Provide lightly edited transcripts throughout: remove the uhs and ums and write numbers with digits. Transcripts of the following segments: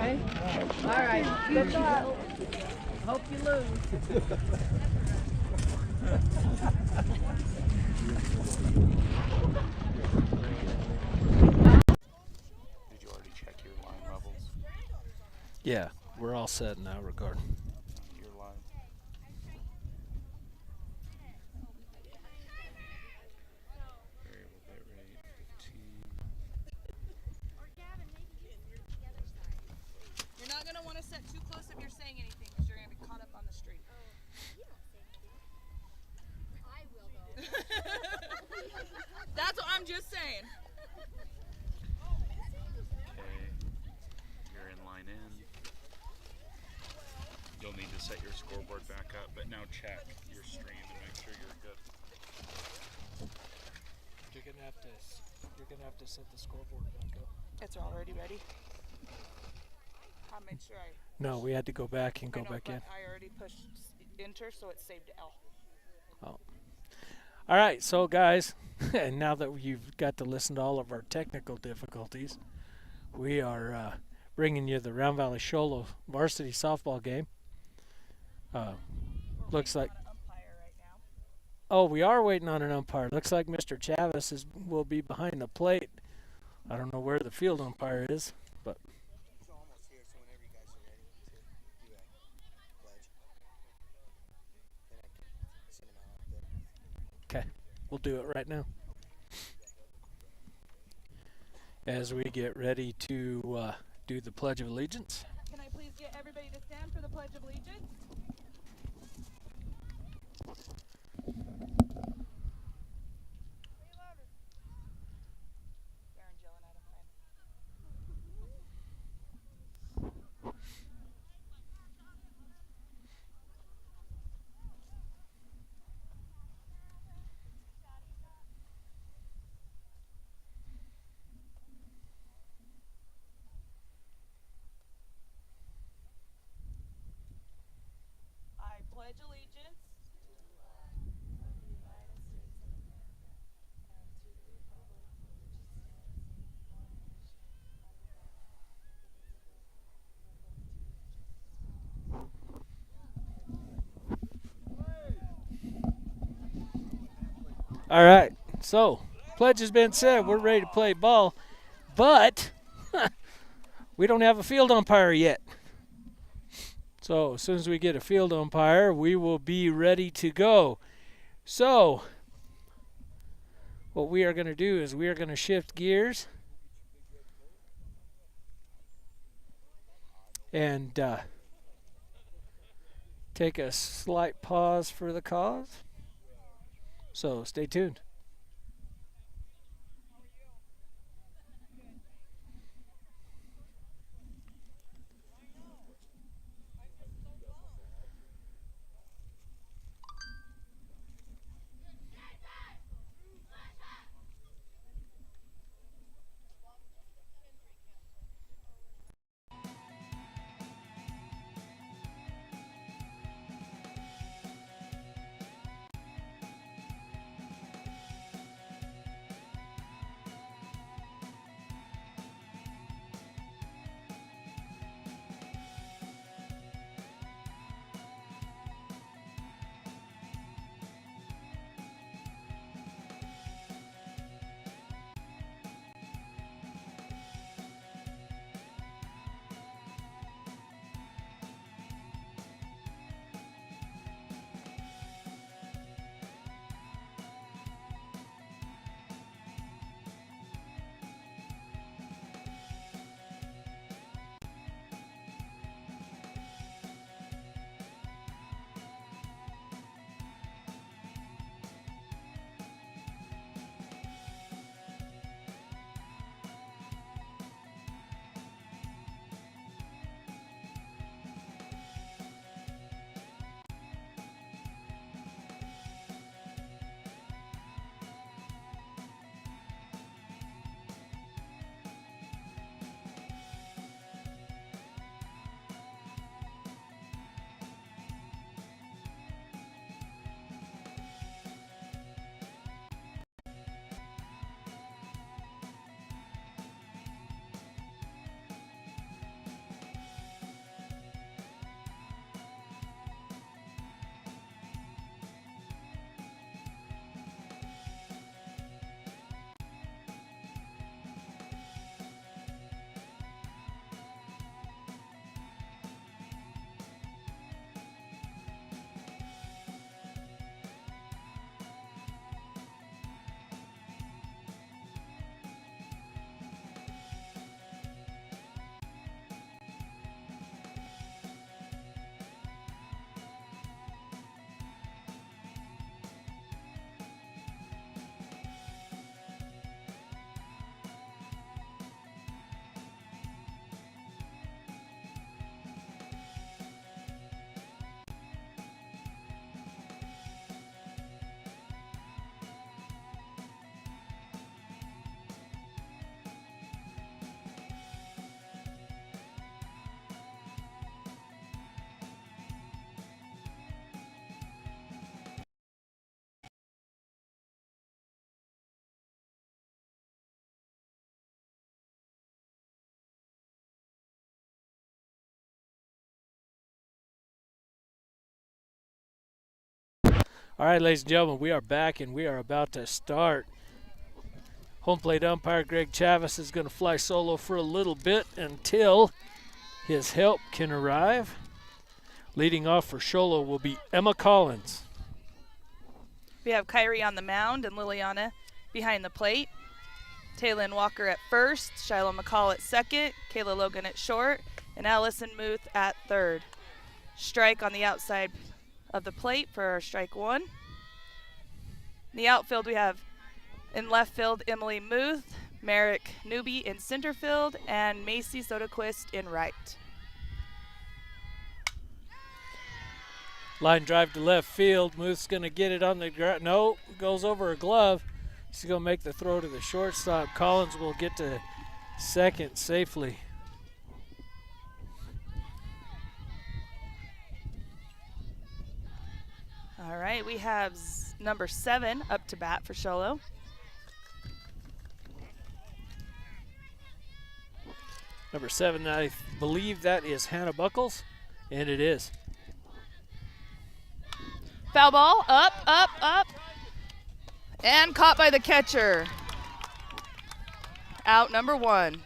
Okay. All right. Good luck. Hope you lose. Did you already check your line levels? Yeah, we're all set now, regard. Your line. Variable bit rate 15. You're not going to want to sit too close if you're saying anything because you're going to be caught up on the street. I will, though. That's what I'm just saying. Okay. You're in line in. You'll need to set your scoreboard back up, but now check your stream and make sure you're good. You're gonna have to set the scoreboard back up. It's already ready. I made sure I... No, we had to go back and go know, back but in. I already pushed enter, so it's saved to L. Oh. All right, so guys, and now that you've got to listen to all of our technical difficulties, we are bringing you the Round Valley Show Low varsity softball game. Looks like. Oh, we are waiting on an umpire. Looks like Mr. Chavis will be behind the plate. I don't know where the field umpire is, but. He's almost here, so whenever you guys are ready to do a pledge, then I can send him out there. Okay, we'll do it right now. As we get ready to do the Pledge of Allegiance. Can I please get everybody to stand for the Pledge of Allegiance? I pledge allegiance to the flag of the United States of America and to the republic for which it stands, one nation, under God, indivisible, with liberty and justice for all. All right, so pledge has been said. We're ready to play ball, but we don't have a field umpire yet. So as soon as we get a field umpire, we will be ready to go. So what we are going to do is we are going to shift gears and take a slight pause for the cause. So stay tuned. All right, ladies and gentlemen, we are back and we are about to start. Home plate umpire Greg Chavis is going to fly solo for a little bit until his help can arrive. Leading off for Show Low will be Emma Collins. We have Kyrie on the mound and Liliana behind the plate. Caitlyn Walker at first, Shiloh McCall at second, Kayla Logan at short, and Allison Muth at third. Strike on the outside of the plate for our strike one. In the outfield, we have in left field Emily Muth, Merrick Newby in center field, and Macy Soderquist in right. Line drive to left field. Muth's going to get it on the ground. No, goes over her glove. She's going to make the throw to the shortstop. Collins will get to second safely. All right, we have number 7 up to bat for Show Low. Number 7, I believe that is Hannah Buckles, and it is. Foul ball, up, and caught by the catcher. Out number 1.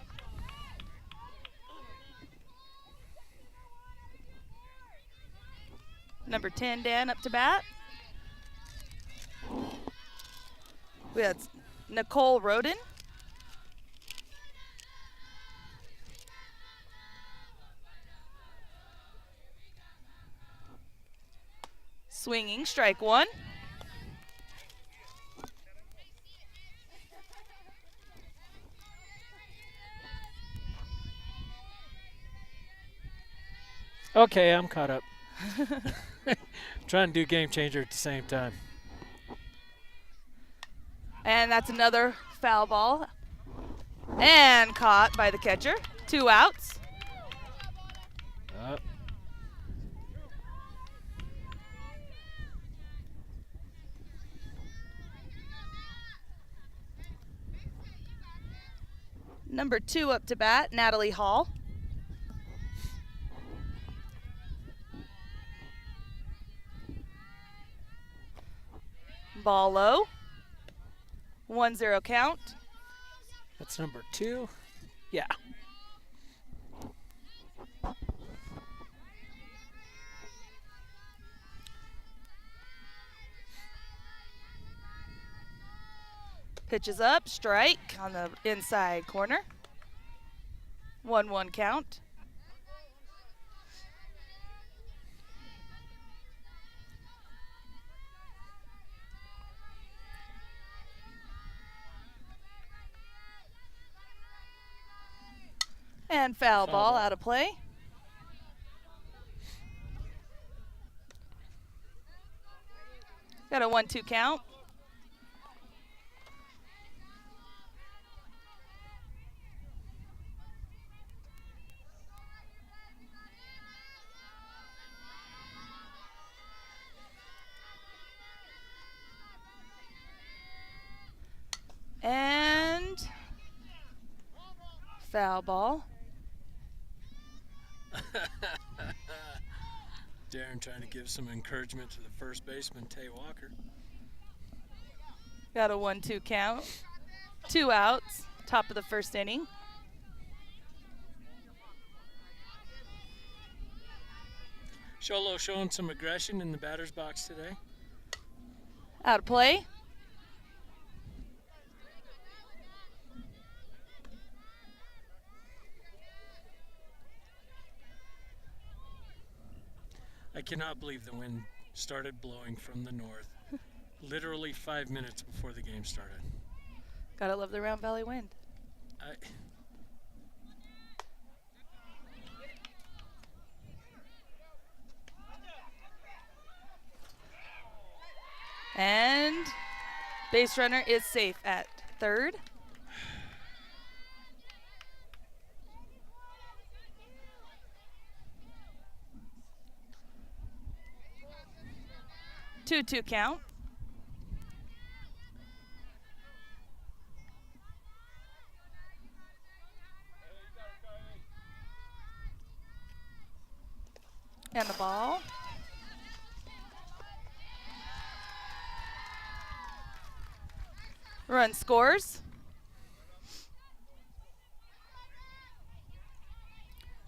Number 10, Dan, up to bat. We have Nicole Roden. Swinging, strike 1. Okay, I'm caught up. Trying to do game changer at the same time. And that's another foul ball. And caught by the catcher. 2 outs. Number 2 up to bat, Natalie Hall. Ball low. 1-0 count. That's number 2. Yeah. Pitches up, strike on the inside corner. 1-1 count. And foul ball out of play. Got a 1-2 count. And foul ball. Darren trying to give some encouragement to the first baseman, Tay Walker. Got a 1-2 count. 2 outs, top of the first inning. Show Low showing some aggression in the batter's box today. Out of play. I cannot believe the wind started blowing from the north literally 5 minutes before the game started. Gotta love the Round Valley wind. And base runner is safe at third. Two count. And the ball. Run scores.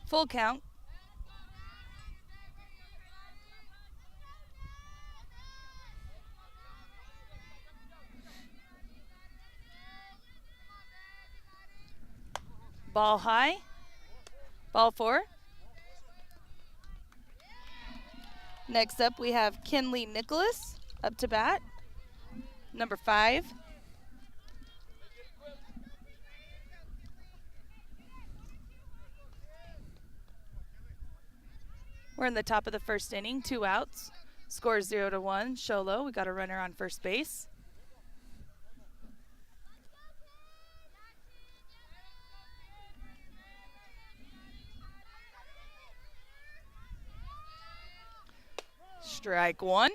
Full count. Ball high. Ball 4. Next up, we have Kinley Nicholas up to bat. Number 5. We're in the top of the first inning, 2 outs. Score 0-1. Show Low. We got a runner on first base. Strike 1.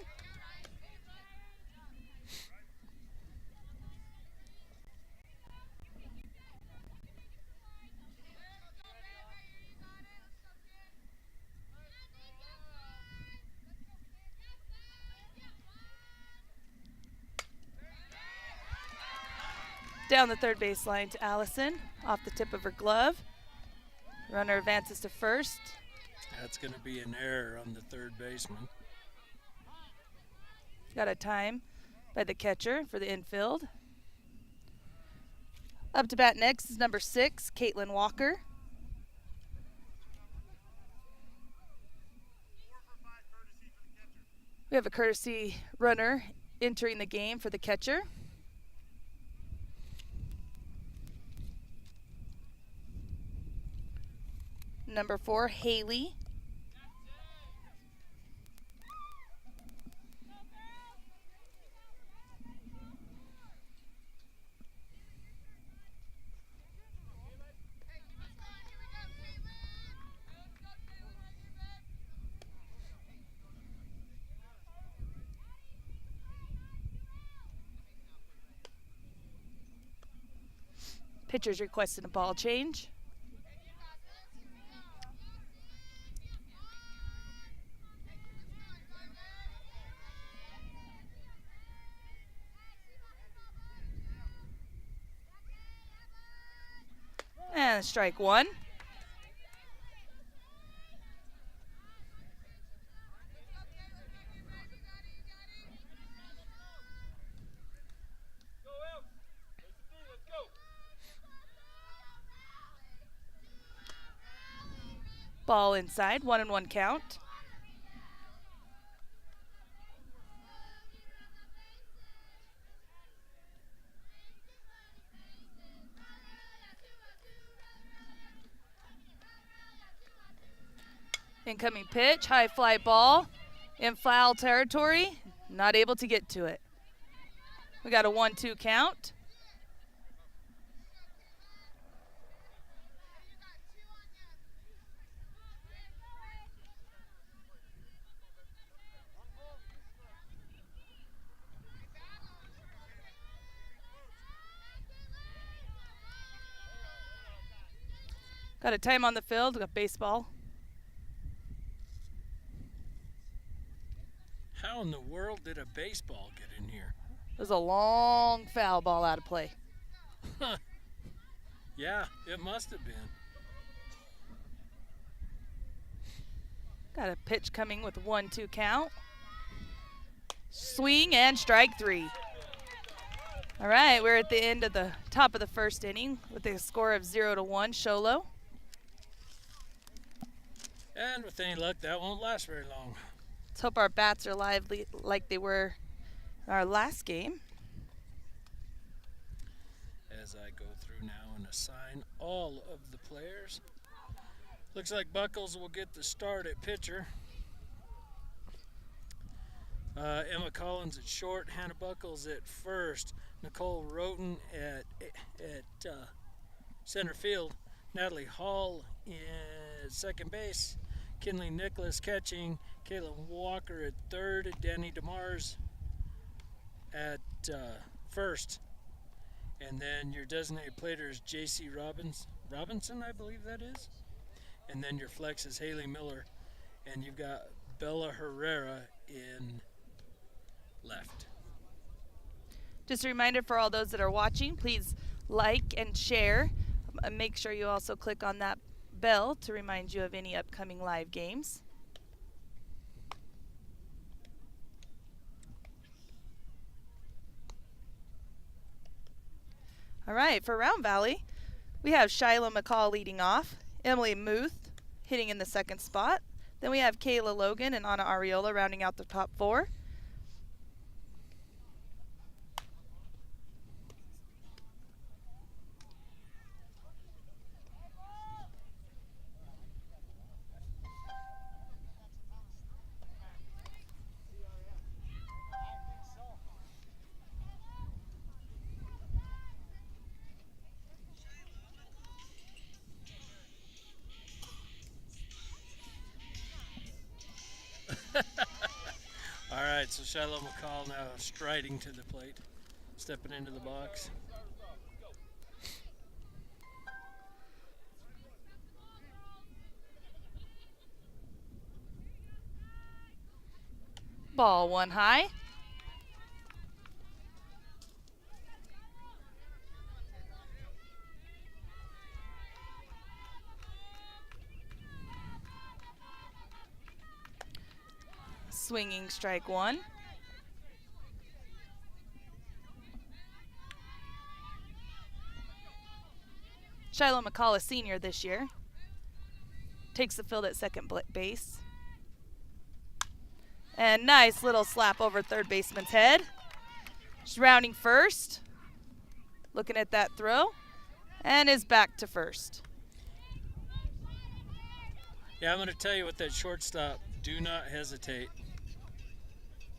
Down the third baseline to Allison, off the tip of her glove. Runner advances to first. That's going to be an error on the third baseman. Got a time by the catcher for the infield. Up to bat next is number 6, Caitlyn Walker. We have a courtesy runner entering the game for the catcher. Number 4, Haley. Pitcher's requesting a ball change. And strike 1. Ball inside, 1-1 count. Incoming pitch, high fly ball in foul territory. Not able to get to it. We got a 1-2 count. Got a time on the field, got baseball. How in the world did a baseball get in here? It was a long foul ball out of play. Yeah, it must have been. Got a pitch coming with a 1-2 count. Swing and strike 3. All right, we're at the end of the top of the first inning with a score of 0-1, Show Low. And with any luck, that won't last very long. Let's hope our bats are lively like they were in our last game. As I go through now and assign all of the players. Looks like Buckles will get the start at pitcher. Emma Collins at short, Hannah Buckles at first, Nicole Roten at center field, Natalie Hall at second base, Kinley Nicholas catching, Caitlyn Walker at third, Danny DeMars at first, and then your designated player is J.C. Robinson, I believe that is, and then your flex is Harley Miller, and you've got Bella Herrera in left. Just a reminder for all those that are watching, please like and share. Make sure you also click on that bell to remind you of any upcoming live games. All right, for Round Valley, we have Shiloh McCall leading off, Emily Muth hitting in the second spot. Then we have Kayla Logan and Anna Ariola rounding out the top 4. All right, so Shiloh McCall now striding to the plate, stepping into the box. Ball 1 high. Swinging strike 1. Shiloh McCall, a senior this year, takes the field at second base. And nice little slap over third baseman's head. She's rounding first, looking at that throw, and is back to first. Yeah, I'm going to tell you with that shortstop, do not hesitate,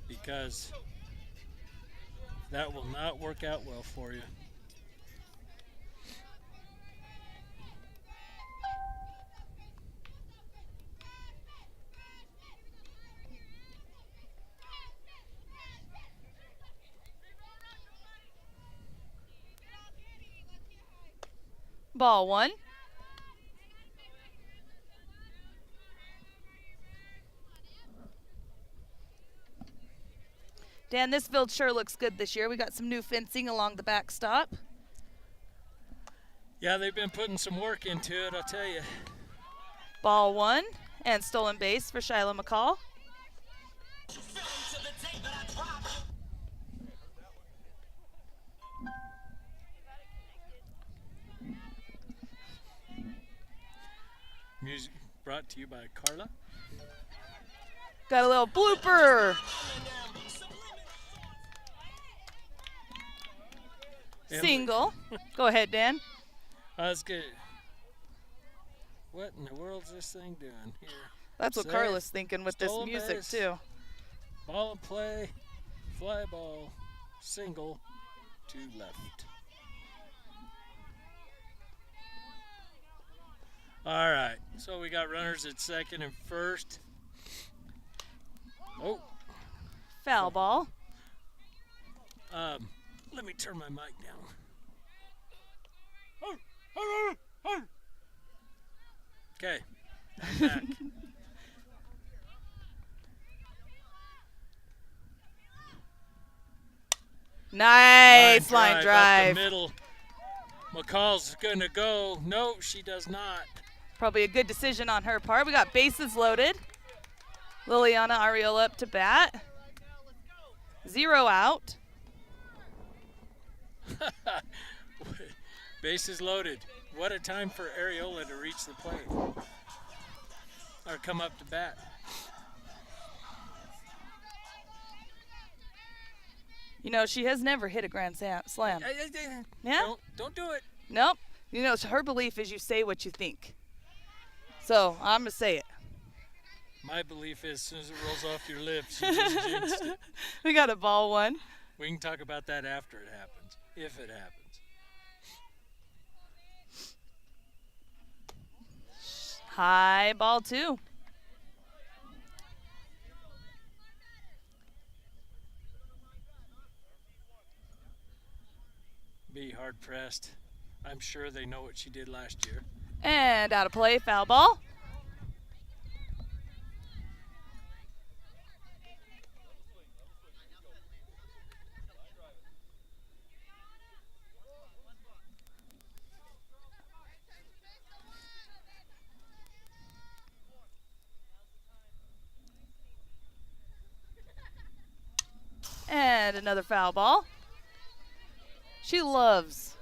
because that will not work out well for you. Ball 1. Dan, this field sure looks good this year. We got some new fencing along the backstop. Yeah, they've been putting some work into it, I'll tell you. Ball 1 and stolen base for Shiloh McCall. Music brought to you by Carla. Got a little blooper. Single. Go ahead, Dan. That's good. What in the world's this thing doing here? That's what Set, Carla's thinking with this stolen music, base, too. Ball and play, fly ball, single to left. All right, so we got runners at second and first. Oh, Foul ball. let me turn my mic down. Okay, I'm back. Nice line Up drive. the middle. McCall's gonna go. No, she does not. Probably a good decision on her part. We got bases loaded. Liliana Ariola up to bat. 0 out. Bases loaded. What a time for Ariola to reach the plate. Or come up to bat. You know, she has never hit a grand slam. Yeah? Don't do it. Nope. You know, her belief is you say what you think. So, I'm going to say it. My belief is as soon as it rolls off your lips, you just jinxed it. We got a ball 1. We can talk about that after it happens, if it happens. High ball 2. Be hard pressed. I'm sure they know what she did last year. And out of play, foul ball. And another foul ball. She loves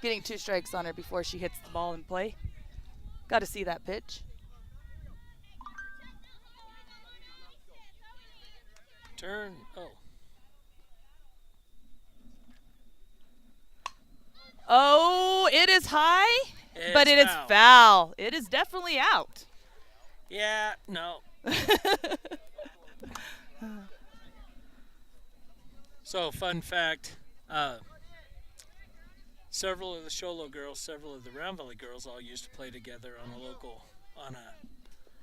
getting 2 strikes on her before she hits the ball in play. Got to see that pitch. Turn. Oh. Oh, it is high, but it It's is foul. foul. It is definitely out. Yeah, no. So, fun fact, several of the Show Low girls, several of the Round Valley girls all used to play together on a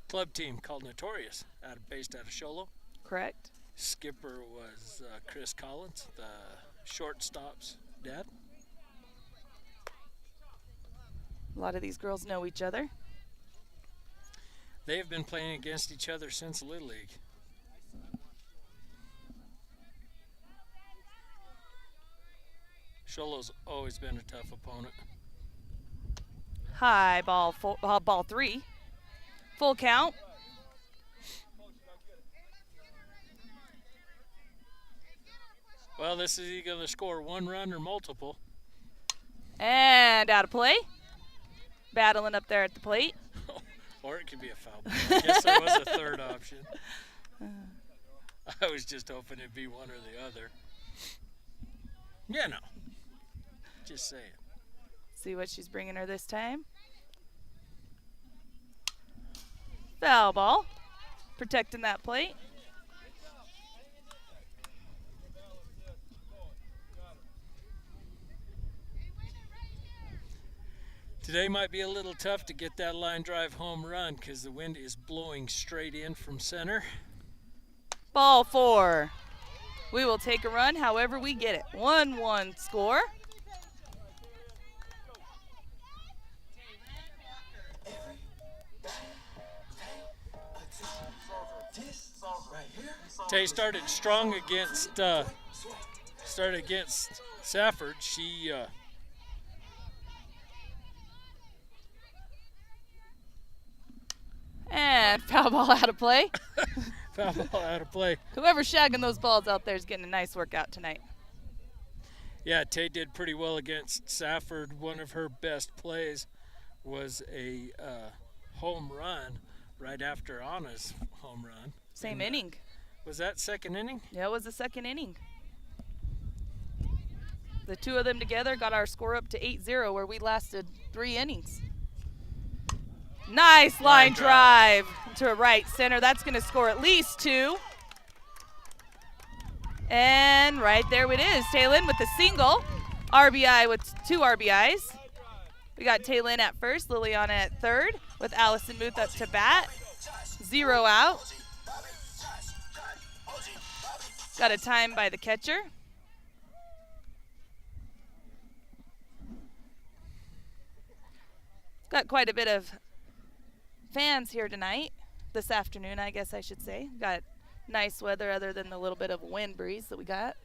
club team called Notorious, based out of Show Low. Correct. Skipper was Chris Collins, the shortstop's dad. A lot of these girls know each other. They have been playing against each other since Little League. Sholo's always been a tough opponent. High ball, ball 3. Full count. Well, this is either going to score 1 run or multiple. And out of play. Battling up there at the plate. Or it could be a foul ball. I guess there was a third option. I was just hoping it'd be one or the other. Yeah, no. Just saying. See what she's bringing her this time. Foul ball. Protecting that plate. Today might be a little tough to get that line drive home run because the wind is blowing straight in from center. Ball 4. We will take a run however we get it. 1-1 score. Tay started strong against Safford. She And foul ball out of play. foul ball out of play. Whoever's shagging those balls out there is getting a nice workout tonight. Yeah, Tay did pretty well against Safford. One of her best plays was a home run right after Anna's home run. Same inning. Was that second inning? Yeah, it was the second inning. The two of them together got our score up to 8-0 where we lasted 3 innings. Nice line drive to right center. That's going to score at least 2. And right there it is. Taylin with the single. RBI with 2 RBIs. We got Taylin at first, Liliana at third, with Allison Muth up to bat. 0 out. Got a time by the catcher. Got quite a bit of fans here tonight, this afternoon, I guess I should say. Got nice weather other than the little bit of wind breeze that we got.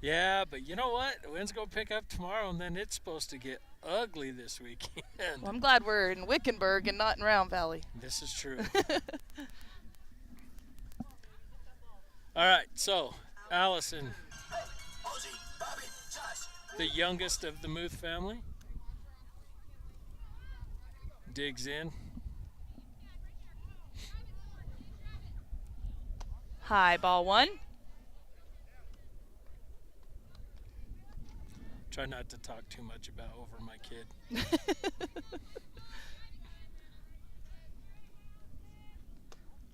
Yeah, but you know what? The wind's going to pick up tomorrow, and then it's supposed to get ugly this weekend. Well, I'm glad we're in Wickenburg and not in Round Valley. This is true. All right, so Allison, the youngest of the Muth family, digs in. High ball 1. Try not to talk too much about over my kid.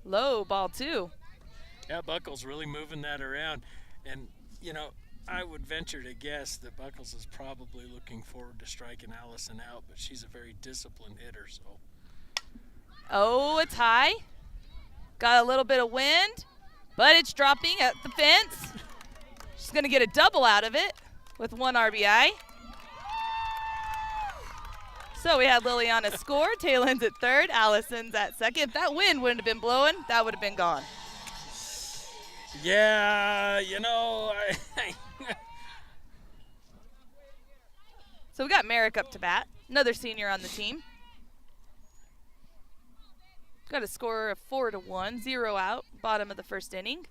Low ball 2. Yeah, Buckles really moving that around. And, you know, I would venture to guess that Buckles is probably looking forward to striking Allison out, but she's a very disciplined hitter, so. Oh, it's high. Got a little bit of wind, but it's dropping at the fence. She's going to get a double out of it with 1 RBI. So we had Liliana score. Taylin's at third. Allison's at second. If that wind wouldn't have been blowing, that would have been gone. Yeah, you know, So we got Merrick up to bat, another senior on the team. Got a score of 4-1, 0 out, bottom of the first inning.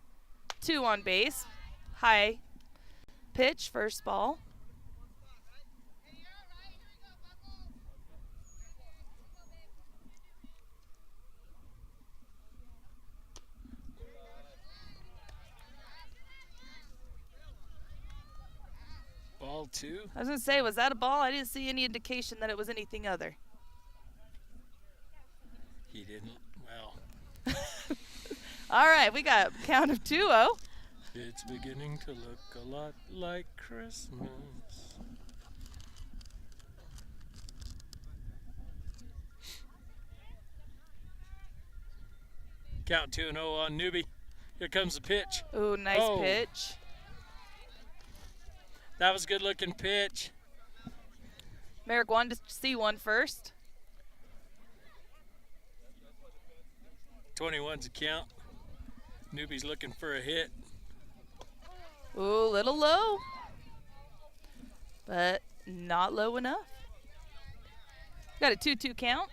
2 on base, high pitch, first ball. Ball 2. I was going to say, was that a ball? I didn't see any indication that it was anything other. He didn't. Well, All right, we got a count of 2-0. it's beginning to look a lot like Christmas. Count 2-0 on Newbie. Here comes the pitch. Ooh, nice Oh. pitch. That was a good looking pitch. Merrick wanted to see one first. 21's a count. Newbie's looking for a hit. Ooh, little low. But not low enough. Got a 2-2 count.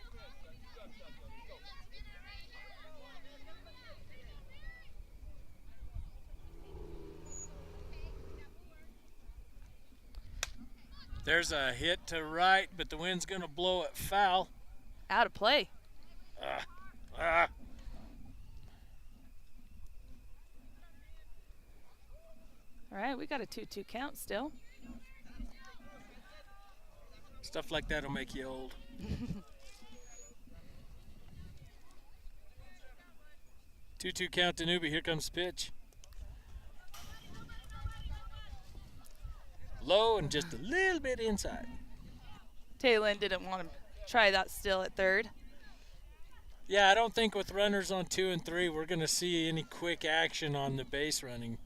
There's a hit to right, but the wind's going to blow it foul. Out of play. All right, we got a 2-2 count still. Stuff like that will make you old. 2-2 count to Newbie. Here comes the pitch. Low and just a little bit inside. Taylor didn't want to try that still at third. Yeah, I don't think with runners on 2 and 3 we're going to see any quick action on the base running.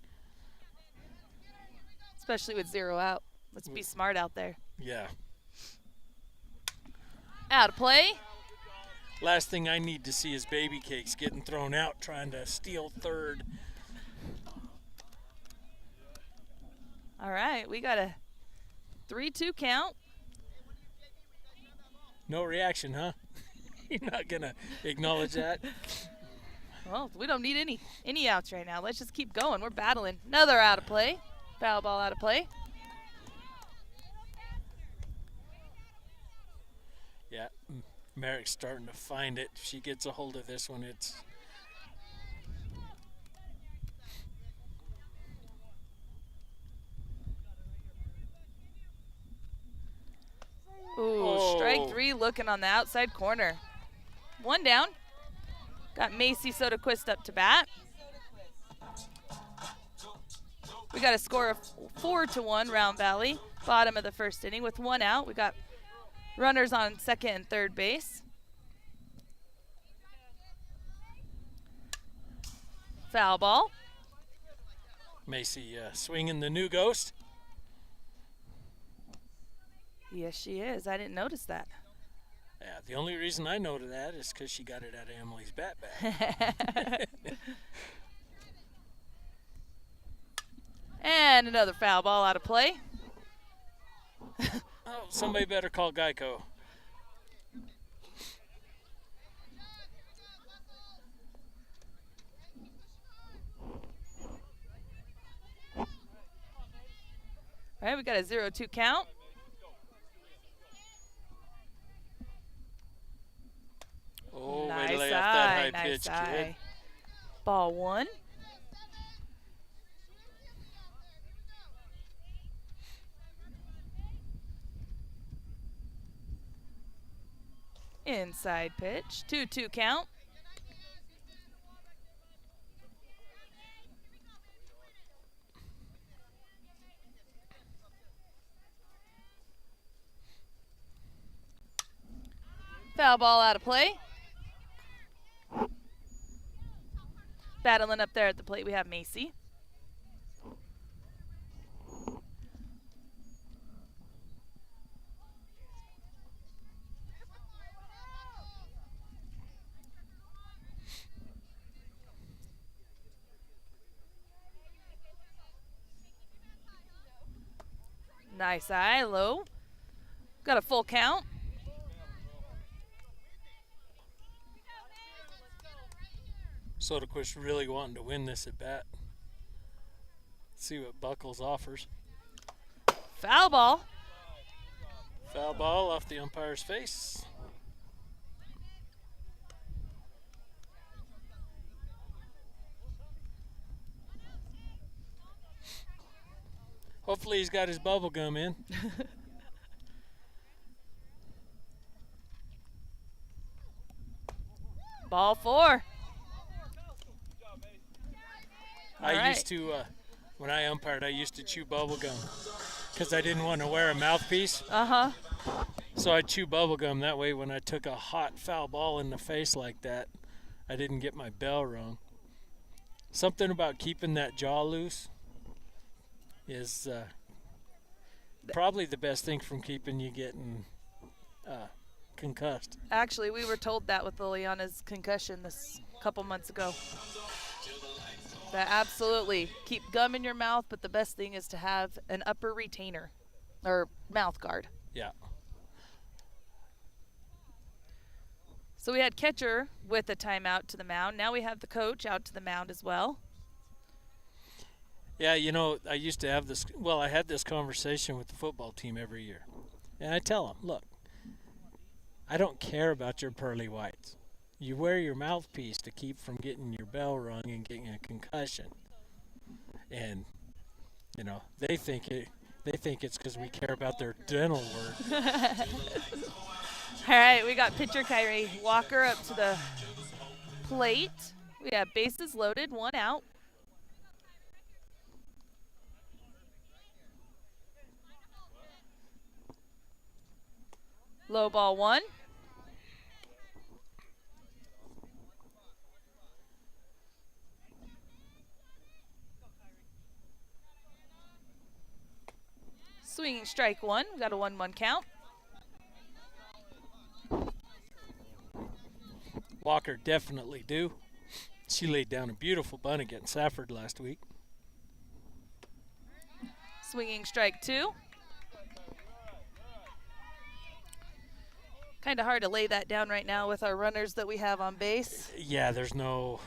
Especially with 0 out. Let's be smart out there. Yeah. Out of play. Last thing I need to see is baby cakes getting thrown out trying to steal third. All right, we got a 3-2 count. No reaction, huh? You're not going to acknowledge that? Well, we don't need any outs right now. Let's just keep going. We're battling. Another out of play. Foul ball out of play. Yeah, Merrick's starting to find it. If she gets a hold of this one, it's... Ooh, Oh. strike 3 looking on the outside corner. 1 down. Got Macy Sodaquist up to bat. We got a score of 4-1 Round Valley. Bottom of the first inning with 1 out. We got runners on second and third base. Foul ball. Macy swinging the new ghost. Yes, she is. I didn't notice that. Yeah, the only reason I know to that is because she got it out of Emily's bat bag. And another foul ball out of play. Oh, somebody better call Geico. All right, we got a 0-2 count. Oh, way Nice to lay off that eye, high nice pitch, kid. eye. Ball 1. Inside pitch. 2-2 count. Foul ball out of play. Battling up there at the plate, we have Macy. Nice eye, low. Got a full count. Sodaquist really wanting to win this at bat. See what Buckles offers. Foul ball. Foul ball off the umpire's face. Hopefully he's got his bubble gum in. Ball 4. I used to, when I umpired, I used to chew bubble gum because I didn't want to wear a mouthpiece. Uh-huh. So I'd chew bubble gum. That way when I took a hot foul ball in the face like that, I didn't get my bell rung. Something about keeping that jaw loose is probably the best thing from keeping you getting concussed. Actually, we were told that with Liliana's concussion this couple months ago. That absolutely keep gum in your mouth, but the best thing is to have an upper retainer or mouth guard. Yeah. So we had catcher with a timeout to the mound. Now we have the coach out to the mound as well. Yeah, you know, I used to have this, well, I had this conversation with the football team every year. And I tell them, look, I don't care about your pearly whites. You wear your mouthpiece to keep from getting your bell rung and getting a concussion. And, you know, they think it's because we care about their dental work. All right, we got pitcher Kyrie Walker up to the plate. We have bases loaded, 1 out. Low ball 1. Swinging strike 1. We got a 1-1 count. Walker definitely do. She laid down a beautiful bunt against Safford last week. Swinging strike 2. Kind of hard to lay that down right now with our runners that we have on base. Yeah, there's no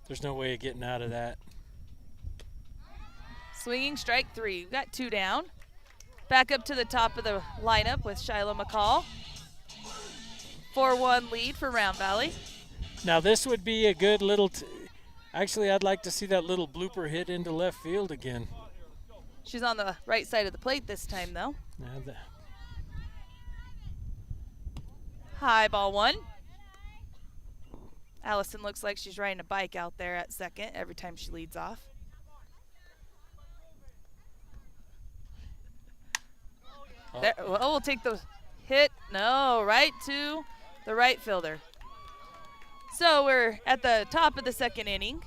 way of getting out of that. Swinging strike 3. We've got 2 down. Back up to the top of the lineup with Shiloh McCall. 4-1 lead for Round Valley. Now this would be a good little, actually I'd like to see that little blooper hit into left field again. She's on the right side of the plate this time though. High ball 1. Allison looks like she's riding a bike out there at second every time she leads off. There, well, we'll take the hit. No, right to the right fielder. So we're at the top of the second inning.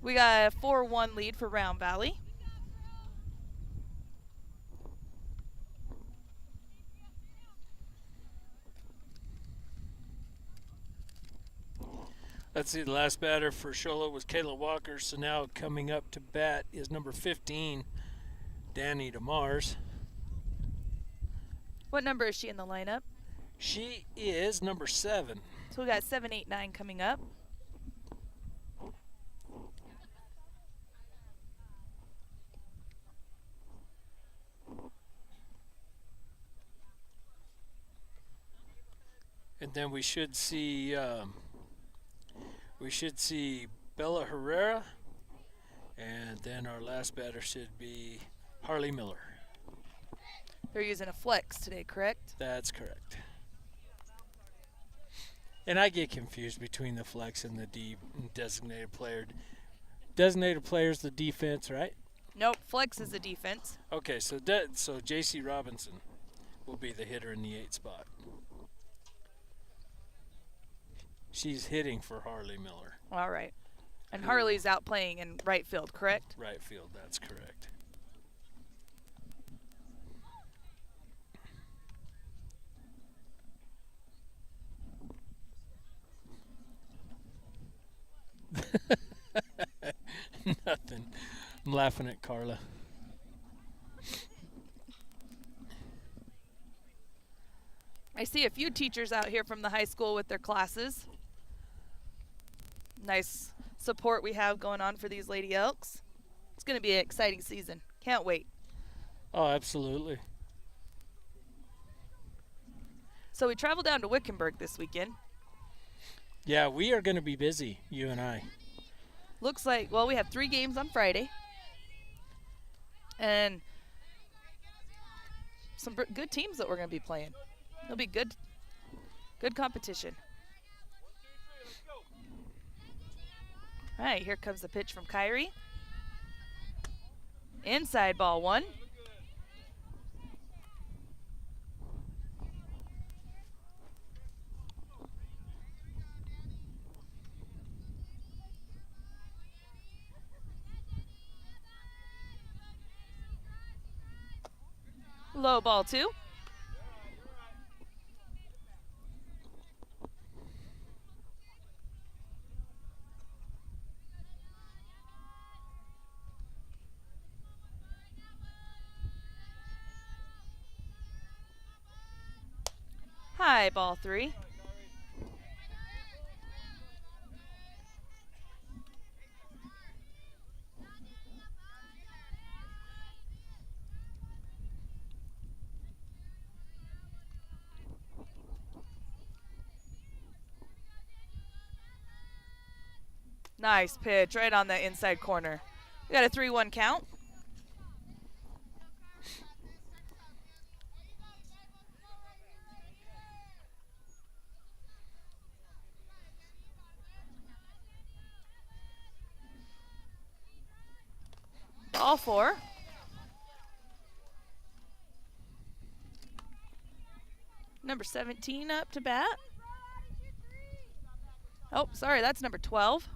We got a 4-1 lead for Round Valley. Let's see, the last batter for Show Low was Caitlyn Walker, so now coming up to bat is number 15, Danny DeMars. What number is she in the lineup? She is number 7. So we got 7, 8, 9 coming up. And then we should see Bella Herrera, and then our last batter should be Harley Miller. They're using a flex today, correct? That's correct. And I get confused between the flex and the designated player. Designated player is the defense, right? Nope, flex is the defense. Okay, so so J.C. Robinson will be the hitter in the 8 spot. She's hitting for Harley Miller. All right. And Harley's out playing in right field, correct? Right field, that's correct. Nothing. I'm laughing at Carla. I see a few teachers out here from the high school with their classes. Nice support we have going on for these Lady Elks. It's going to be an exciting season. Can't wait. Oh, absolutely. So we travel down to Wickenburg this weekend. Yeah, we are going to be busy, you and I. Looks like, well, we have 3 games on Friday. And some good teams that we're going to be playing. It'll be good competition. All right, here comes the pitch from Kyrie. Inside ball 1. Low ball 2. High ball 3. Nice pitch right on the inside corner. We got a 3-1 count. Ball 4. Number 17 up to bat. Oh, sorry, that's number 12.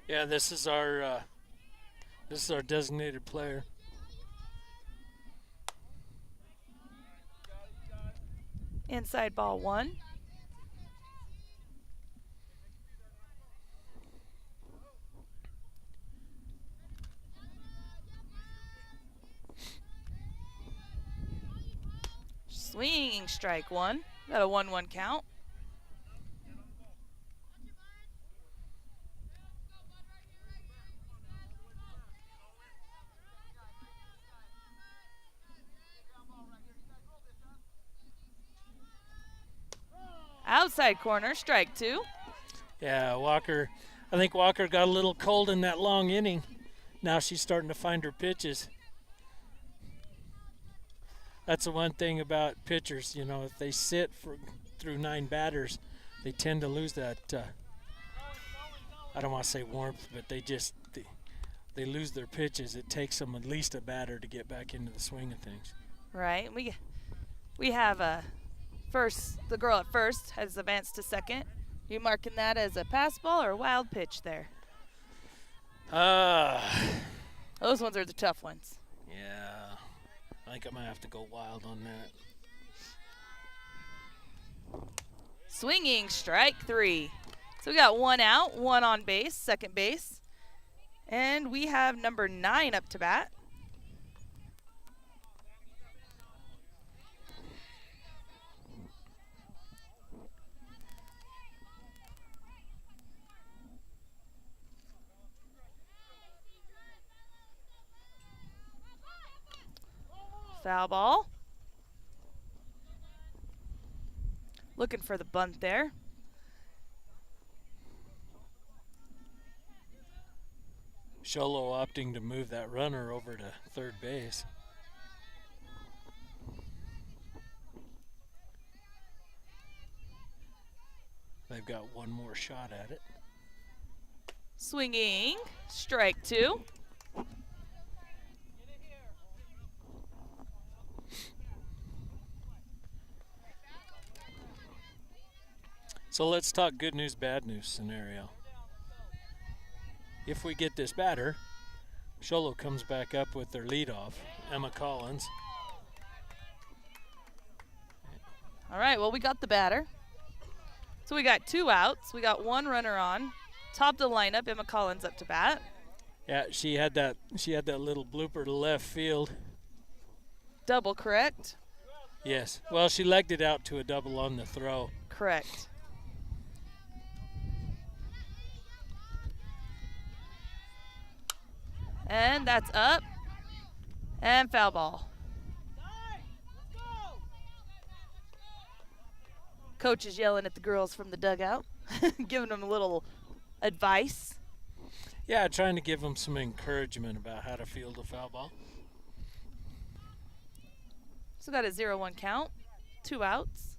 Yeah, this is our designated player. Inside ball 1. Swinging strike 1. Got a 1-1 count. Outside corner, strike 2. Yeah, Walker. I think Walker got a little cold in that long inning. Now she's starting to find her pitches. That's the one thing about pitchers, you know, if they sit through 9 batters, they tend to lose that, I don't want to say warmth, but they lose their pitches. It takes them at least a batter to get back into the swing of things. Right. We have the girl at first has advanced to second. You marking that as a pass ball or a wild pitch there? Those ones are the tough ones. Yeah. I think I might have to go wild on that. Swinging strike 3. So we got 1 out, 1 on base, second base. And we have number 9 up to bat. Foul ball. Looking for the bunt there. Show Low opting to move that runner over to third base. They've got one more shot at it. Swinging, strike 2. So let's talk good news, bad news scenario. If we get this batter, Show Low comes back up with their leadoff, Emma Collins. All right, well, we got the batter. So we got 2 outs. We got 1 runner on. Top of the lineup, Emma Collins up to bat. Yeah, she had that little blooper to left field. Double, correct? Yes. Well, she legged it out to a double on the throw. Correct. And that's up. And foul ball. Coach is yelling at the girls from the dugout, giving them a little advice. Yeah, trying to give them some encouragement about how to field a foul ball. So got a 0-1 count, 2 outs.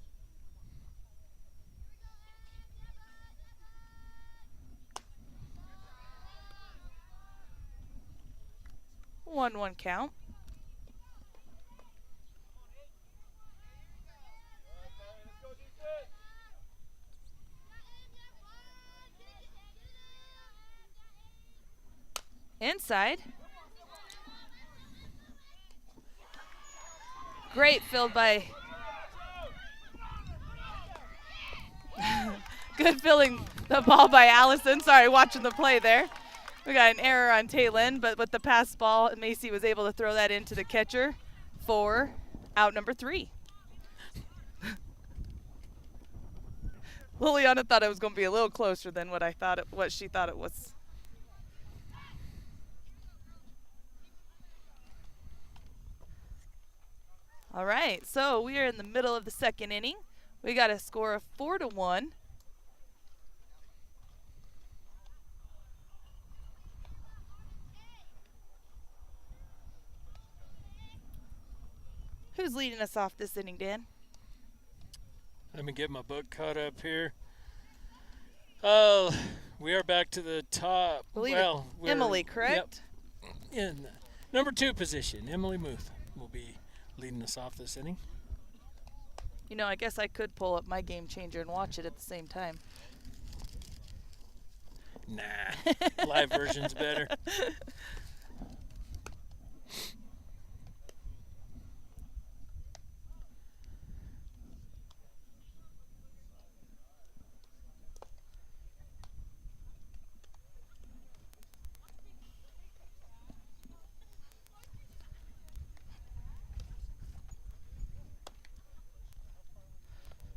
One count. Inside. Great, filled by good filling the ball by Allison. Sorry, watching the play there. We got an error on Taylin, but with the pass ball, Macy was able to throw that into the catcher for out number 3. Liliana thought it was going to be a little closer than what she thought it was. All right, so we are in the middle of the second inning. We got a score of 4-1. Who's leading us off this inning, Dan? Let me get my book caught up here. Oh, we are back to the top. Believe well, it. Emily, correct? Yep. In number 2 position, Emily Muth will be leading us off this inning. You know, I guess I could pull up my game changer and watch it at the same time. Nah, live version's better.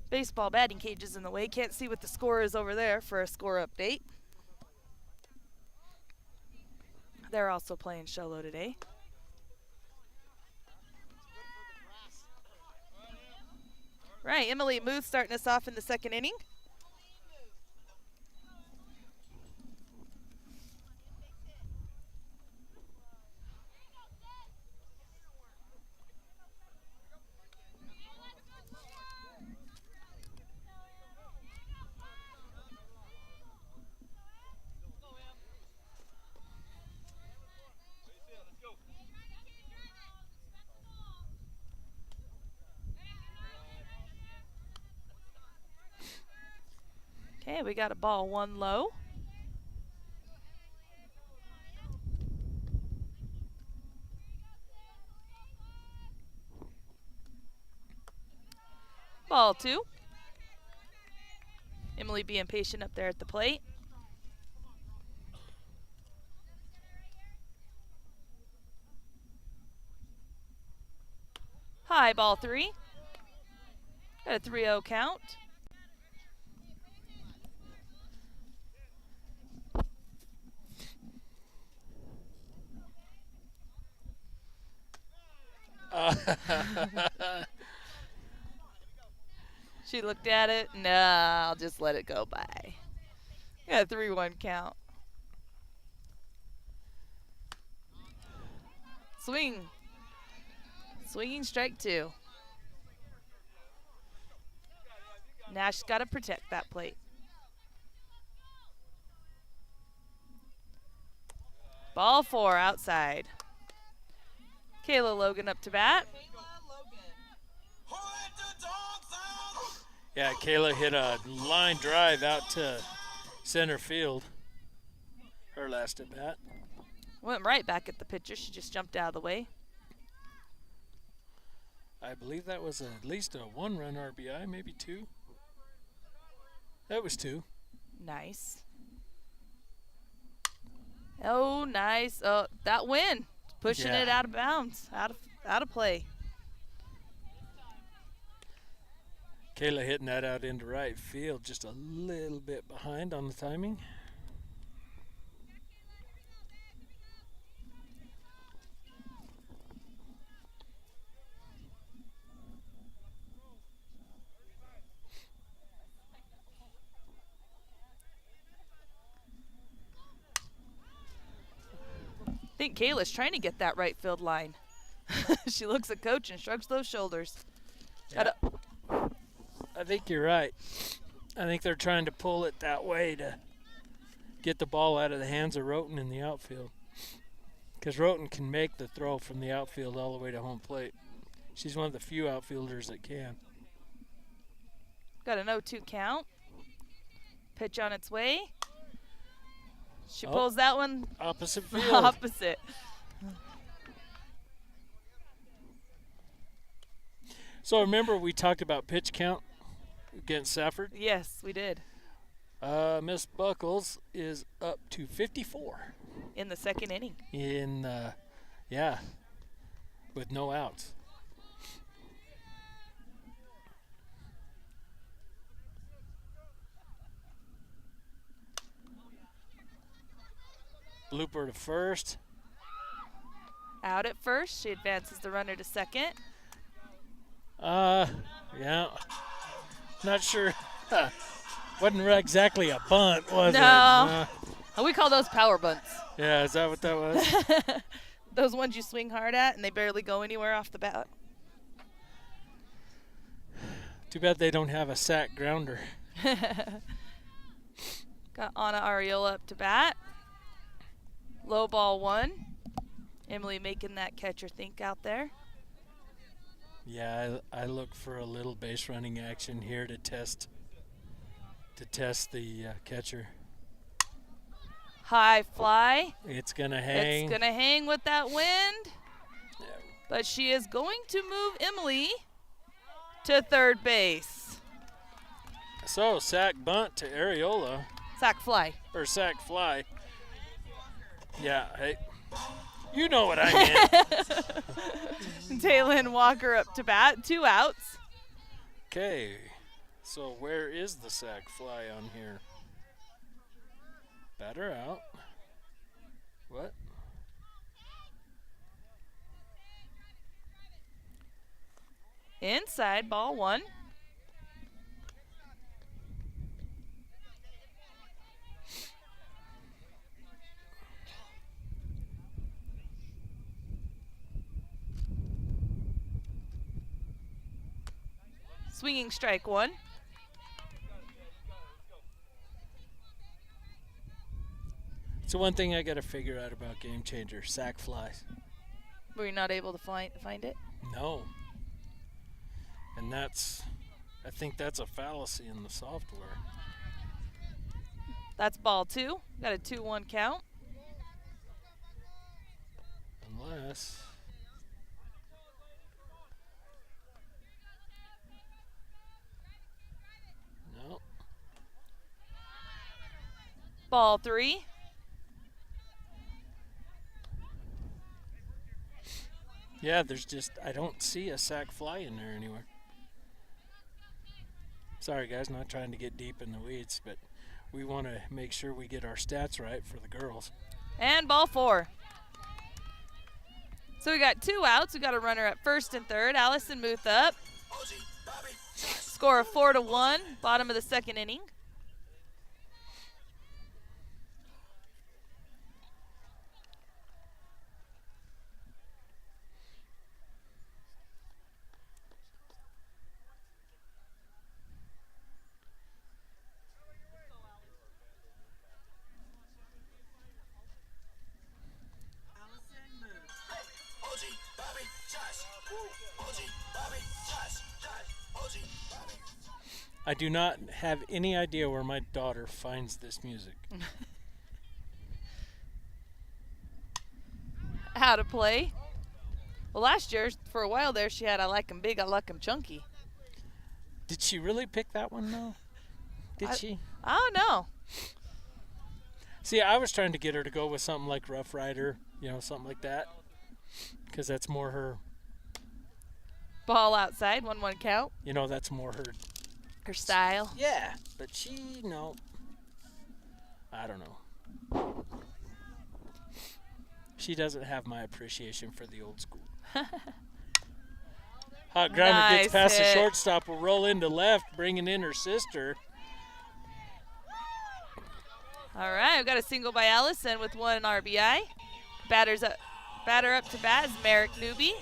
Baseball batting cage is in the way. Can't see what the score is over there for a score update. They're also playing Show Low today. Right, Emily Muth starting us off in the second inning. Okay, we got a ball 1 low. Ball 2. Emily being patient up there at the plate. High, ball 3. Got a 3-0 count. She looked at it. Nah, I'll just let it go by. Got a 3-1 count. Swing. Swinging strike 2. Nash got to protect that plate. Ball 4 outside. Kayla Logan up to bat. Yeah, Kayla hit a line drive out to center field. Her last at bat. Went right back at the pitcher. She just jumped out of the way. I believe that was at least a 1-run RBI, maybe 2. That was 2. Nice. Oh, nice. Oh, that win. Pushing it out of bounds, out of play. Kayla hitting that out into right field, just a little bit behind on the timing. think Kayla's trying to get that right field line. She looks at Coach and shrugs those shoulders. Yeah. I think you're right. I think they're trying to pull it that way to get the ball out of the hands of Roten in the outfield. Because Roten can make the throw from the outfield all the way to home plate. She's one of the few outfielders that can. Got an 0-2 count. Pitch on its way. She pulls that one Opposite field. opposite. So remember we talked about pitch count against Safford? Yes, we did. Miss Buckles is up to 54 In the second inning. with no outs. Blooper to first. Out at first. She advances the runner to second. Yeah. Not sure. Wasn't exactly a bunt, was it? No. We call those power bunts. Yeah, is that what that was? Those ones you swing hard at and they barely go anywhere off the bat. Too bad they don't have a sack grounder. Got Anna Ariola up to bat. Low ball 1. Emily making that catcher think out there. Yeah, I look for a little base running action here to test the catcher. High fly. It's gonna hang. It's going to hang with that wind. Yeah. But she is going to move Emily to third base. So sack bunt to Ariola, Sack fly. or sack fly. Yeah, hey, you know what I meant. Caitlyn Walker up to bat. 2 outs. Okay, so where is the sack fly on here? Batter out. What? Inside, ball 1. Swinging strike 1. So one thing I got to figure out about Game Changer, sack flies. Were you not able to find it? No. And I think that's a fallacy in the software. That's ball 2. Got a 2-1 count. Unless. No. Ball 3. Yeah, I don't see a sack fly in there anywhere. Sorry, guys, not trying to get deep in the weeds, but we want to make sure we get our stats right for the girls. And ball 4. So we got 2 outs. We got a runner at first and third. Allison Muth up. Score of 4-1. Bottom of the second inning. I do not have any idea where my daughter finds this music. How to play. Well, last year, for a while there, she had I like 'em big, I like 'em chunky. Did she really pick that one, though? Did she? I don't know. See, I was trying to get her to go with something like Rough Rider, something like that. Because that's more her, Ball outside, 1-1 count. that's more her. Her style. Yeah, but no. I don't know. She doesn't have my appreciation for the old school. Hot grounder Nice gets past the hit. shortstop, will roll into left, bringing in her sister. All right, we've got a single by Allison with 1 RBI. Batter up to bat is Merrick Newby.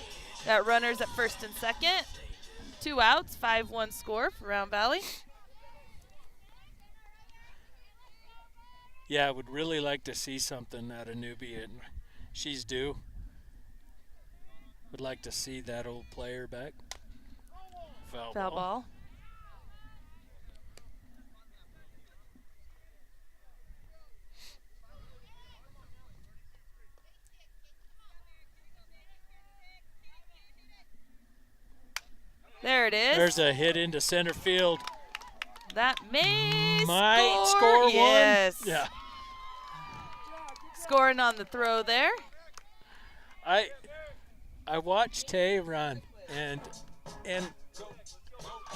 Got runners at first and second. 2 outs, 5-1 score for Round Valley. Yeah, I would really like to see something out of Newbie, and she's due. Would like to see that old player back. Foul Ball. There it is. There's a hit into center field. That Might score one. Yes. Yeah. Scoring on the throw there. I watched Tay run, and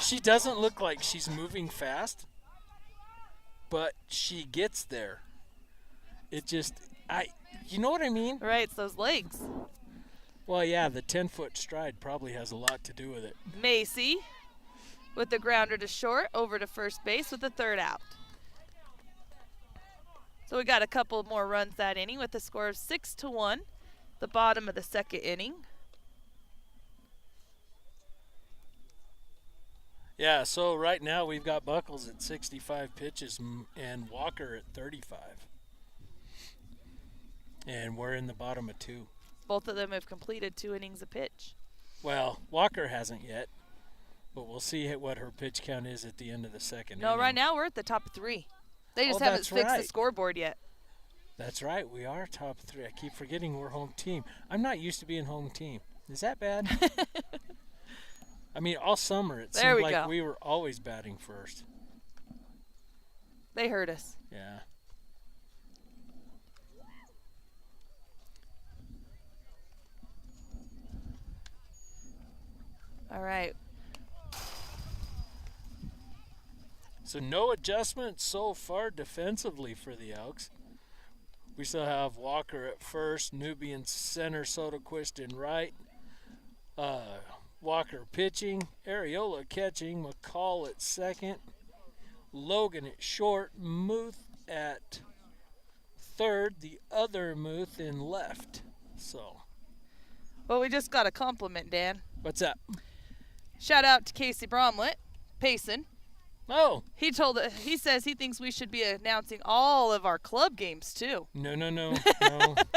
she doesn't look like she's moving fast, but she gets there. It just, you know what I mean? Right, it's those legs. Well, yeah, the 10-foot stride probably has a lot to do with it. Macy with the grounder to short, over to first base with the 3rd out. So we got a couple more runs that inning with a score of 6-1, the bottom of the 2nd inning. Yeah, so right now we've got Buckles at 65 pitches and Walker at 35. And we're in the bottom of 2. Both of them have completed 2 innings a pitch. Well, Walker hasn't yet, but we'll see what her pitch count is at the end of the 2nd No, inning. right now we're at the top 3. They just Oh, haven't that's fixed the right. scoreboard yet. That's right, we are top 3. I keep forgetting we're home team. I'm not used to being home team. Is that bad? I mean, all summer it There seemed we like go. we were always batting first. They hurt us. Yeah. All right. So no adjustment so far defensively for the Elks. We still have Walker at first, Newby in center, Sotoquist in right. Walker pitching, Areola catching, McCall at second, Logan at short, Muth at third, the other Muth in left. So, Well, we just got a compliment, Dan. what's that? Shout out to Casey Bromlett, Payson. Oh, He says he thinks we should be announcing all of our club games too. no,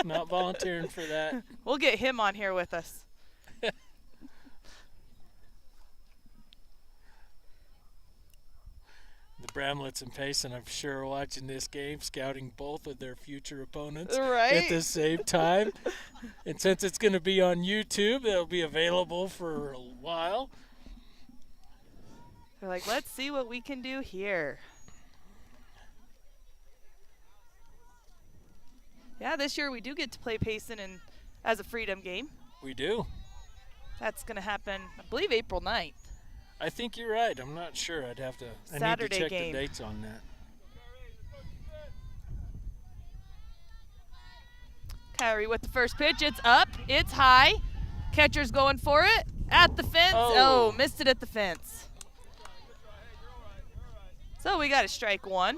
not volunteering for that. We'll get him on here with us. The Bramletts and Payson, I'm sure, are watching this game, scouting both of their future opponents Right. at the same time. And since it's going to be on YouTube, it'll be available for a while. They're like, let's see what we can do here. Yeah, this year we do get to play Payson as a Freedom game. We do. That's going to happen, I believe, April 9th. I think you're right. I'm not sure. I need Saturday to check game. the dates on that. Kyrie with the first pitch. It's up. It's high. Catcher's going for it. At the fence. Oh. Oh, missed it at the fence. So we got a strike 1.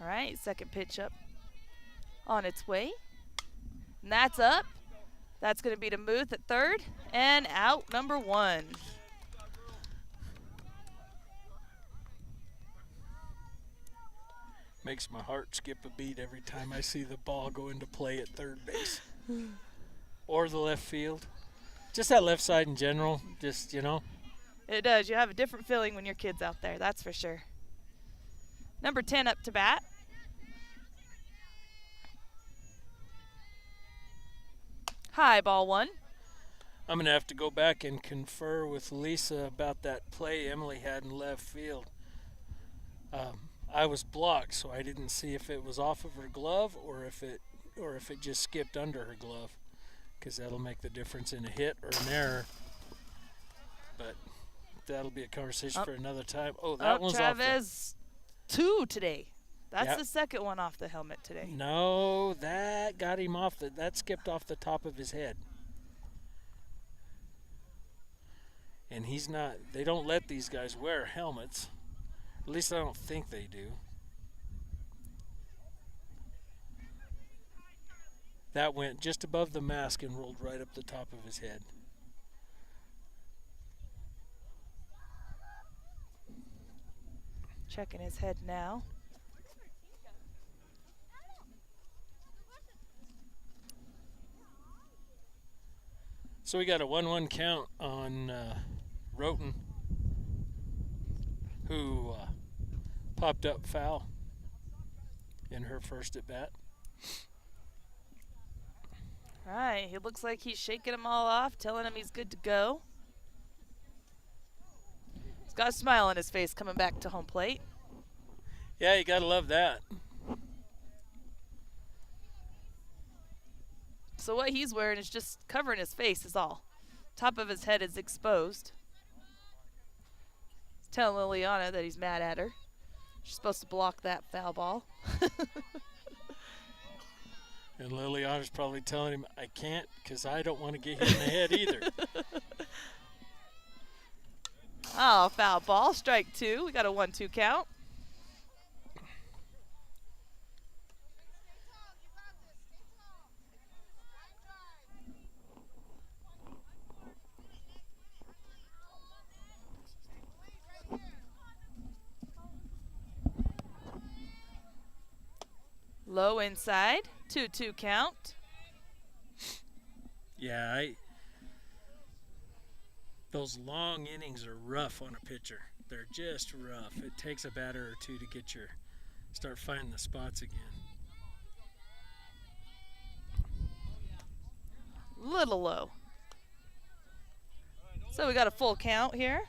All right, second pitch up on its way. And that's up. That's going to be to Muth at third. And out number 1. Makes my heart skip a beat every time I see the ball go into play at third base. Or the left field. Just that left side in general. Just, It does. You have a different feeling when your kid's out there, that's for sure. Number 10 up to bat. High, ball 1. I'm going to have to go back and confer with Lisa about that play Emily had in left field. I was blocked, so I didn't see if it was off of her glove or if it just skipped under her glove, because that'll make the difference in a hit or an error. But that'll be a conversation for another time. Oh, that one's off. Chavez 2 today. That's Yep. the second one off the helmet today. No, that got him off that skipped off the top of his head. And he's not, they don't let these guys wear helmets. At least I don't think they do. That went just above the mask and rolled right up the top of his head. Checking his head now. So we got a 1-1 count on Roten, who popped up foul in her first at bat. All right, he looks like he's shaking them all off, telling him he's good to go. He's got a smile on his face coming back to home plate. Yeah, you gotta love that. So what he's wearing is just covering his face is all. Top of his head is exposed. He's telling Liliana that he's mad at her. She's supposed to block that foul ball. And Liliana's probably telling him, I can't because I don't want to get hit in the head either. Oh, foul ball, strike 2. We got a 1-2 count. Low inside, 2-2 count. Yeah, those long innings are rough on a pitcher. They're just rough. It takes a batter or two to start finding the spots again. Little low. So we got a full count here.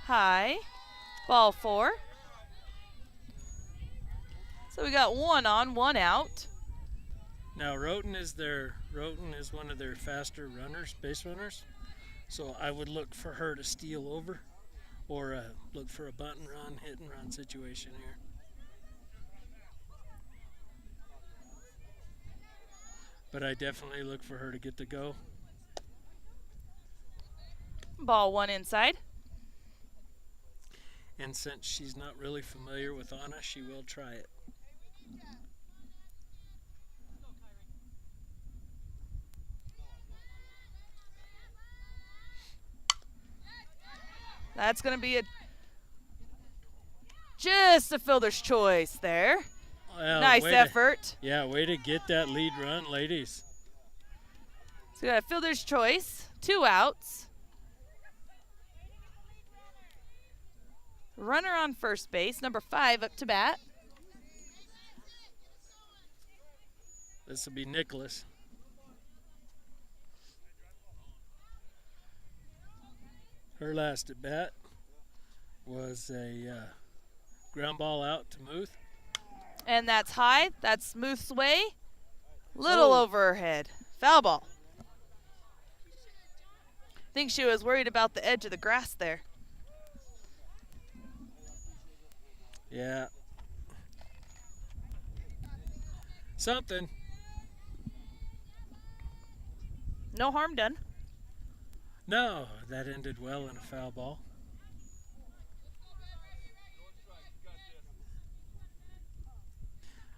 High, ball 4. So we got 1 on, 1 out. Now Roten is one of their faster runners, base runners. So I would look for her to steal over, or look for a bunt and run, hit and run situation here. But I definitely look for her to get the go. Ball 1 inside. And since she's not really familiar with Anna, she will try it. That's going to be just a fielder's choice there. Well, Nice effort. Way to get that lead run, ladies. So we got a fielder's choice, 2 outs. Runner on first base, number 5 up to bat. This will be Nicholas. Her last at bat was a ground ball out to Muth. And that's high. That's Muth's way. Little over her head. Foul ball. Think she was worried about the edge of the grass there. Yeah. Something. No harm done. No, that ended well in a foul ball.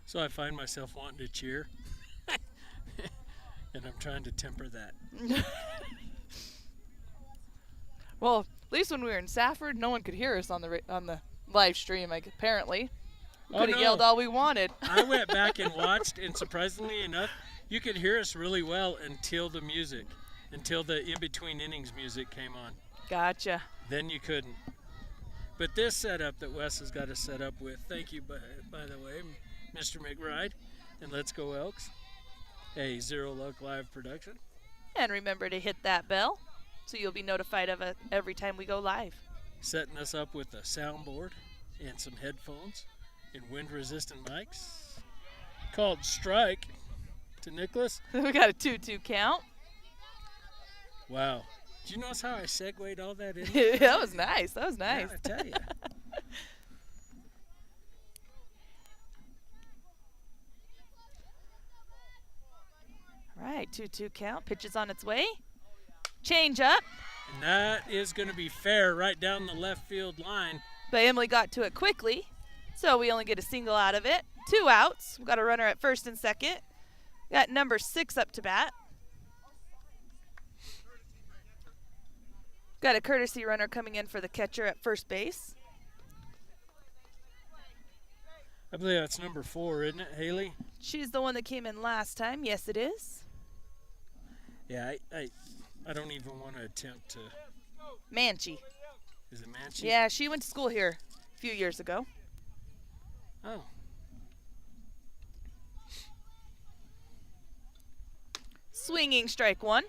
So I find myself wanting to cheer. And I'm trying to temper that. Well, at least when we were in Safford, no one could hear us on the live stream. Apparently, we could have yelled all we wanted. I went back and watched, and surprisingly enough, you could hear us really well until the in-between innings music came on. Gotcha. Then you couldn't. But this setup that Wes has got us set up with, thank you, by the way, Mr. McBride, and Let's Go Elks, a Zero Luck Live production. And remember to hit that bell so you'll be notified of it every time we go live. Setting us up with a soundboard and some headphones in wind-resistant mics. Called strike to Nicholas. We got a 2-2 count. Wow. Did you notice how I segued all that in? That was nice. That was nice. Yeah, I tell you. All right, 2-2 count. Pitch is on its way. Change up. And that is going to be fair right down the left field line. But Emily got to it quickly, so we only get a single out of it. 2 outs. We've got a runner at first and second. Got number 6 up to bat. Got a courtesy runner coming in for the catcher at first base. I believe that's number 4, isn't it, Haley? She's the one that came in last time. Yes, it is. Yeah, I don't even want to attempt to. Manchi. Is it Manchi? Yeah, she went to school here a few years ago. Oh. Swinging strike 1.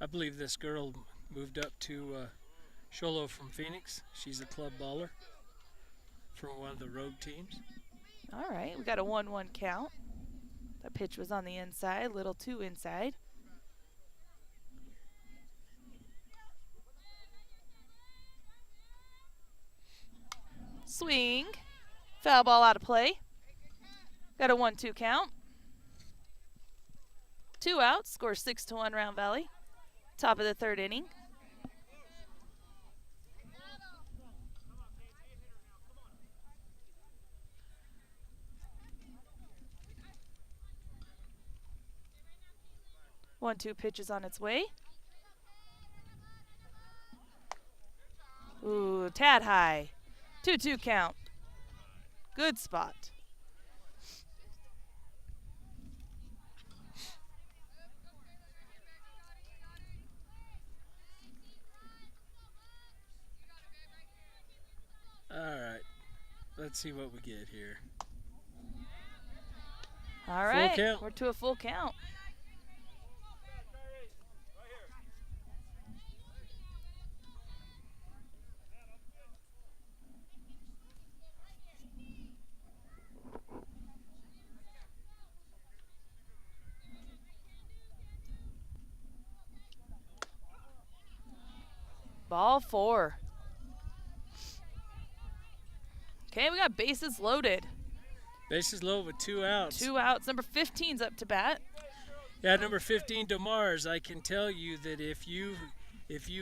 I believe this girl moved up to Show Low from Phoenix. She's a club baller from one of the road teams. All right, we got a 1-1 count. That pitch was on the inside, little too inside. Swing. Foul ball out of play. Got a 1-2 count. 2 outs. Score 6-1 Round Valley. Top of the 3rd inning. One-two pitch is on its way. Ooh, tad high. 2-2 count. Good spot. All right. Let's see what we get here. All right, count. we're to a full count. Ball 4. Okay, we got bases loaded. Bases loaded with 2 outs. 2 outs. Number 15's up to bat. Yeah, number 15, DeMars. I can tell you that if you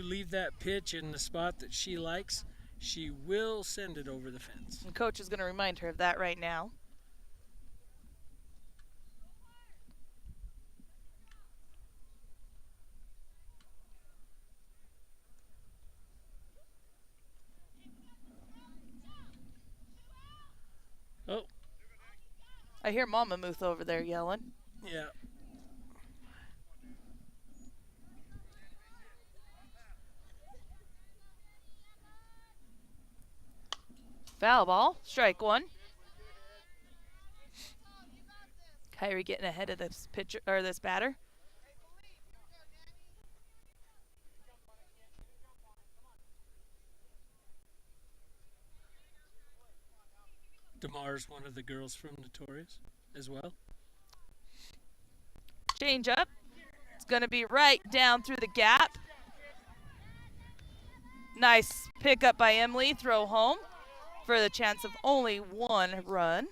leave that pitch in the spot that she likes, she will send it over the fence. And coach is going to remind her of that right now. Oh, I hear Mama Muth over there yelling. yeah. Foul ball. Strike 1. Kyrie getting ahead of this pitcher or this batter. DeMars, one of the girls from Notorious as well. Change up. It's going to be right down through the gap. Nice pickup by Emily. Throw home for the chance of only 1 run.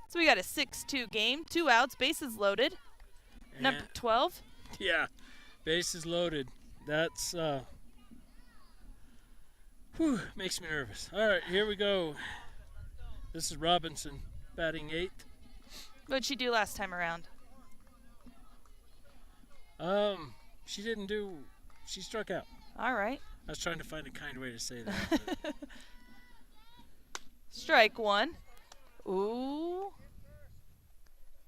So we got a 6-2 game. 2 outs. Bases loaded. Number And- 12. Yeah, bases loaded. That's makes me nervous. All right, here we go. This is Robinson batting 8th. What'd she do last time around? She didn't do. She struck out. All right. I was trying to find a kind way to say that. but- Strike 1. Ooh.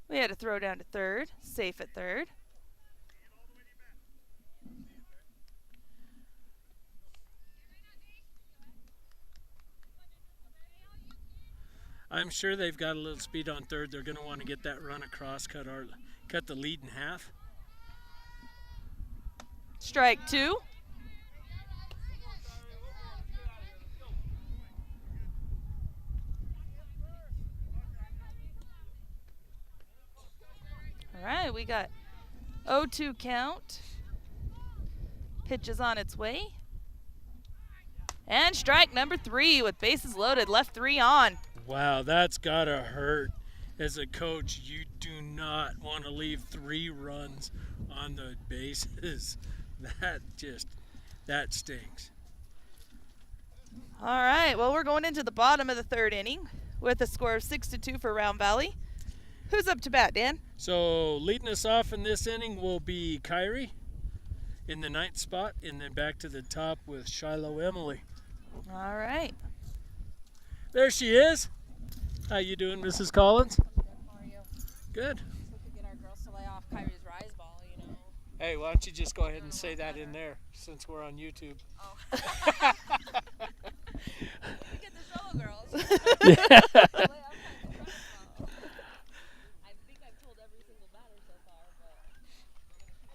We had to throw down to 3rd. Safe at 3rd. I'm sure they've got a little speed on third. They're going to want to get that run across, cut the lead in half. Strike 2. All right, we got 0-2 count. Pitch is on its way. And strike number 3 with bases loaded, left 3 on. Wow, that's got to hurt. As a coach, you do not want to leave 3 runs on the bases. That stings. All right, well, we're going into the bottom of the 3rd inning with a score of 6-2 for Round Valley. Who's up to bat, Dan? So leading us off in this inning will be Kyrie in the 9th spot, and then back to the top with Shiloh Emily. All right. There she is. How you doing, Mrs. Collins? Good, how are you? Good. So we could get our girls to lay off Kyrie's rise ball, you know. Hey, why don't you just go ahead and say that in there since we're on YouTube? Oh. We get the Show Low girls. Yeah. Lay off Kyrie's rise ball. I think I've told every single batter so far, but we're going to keep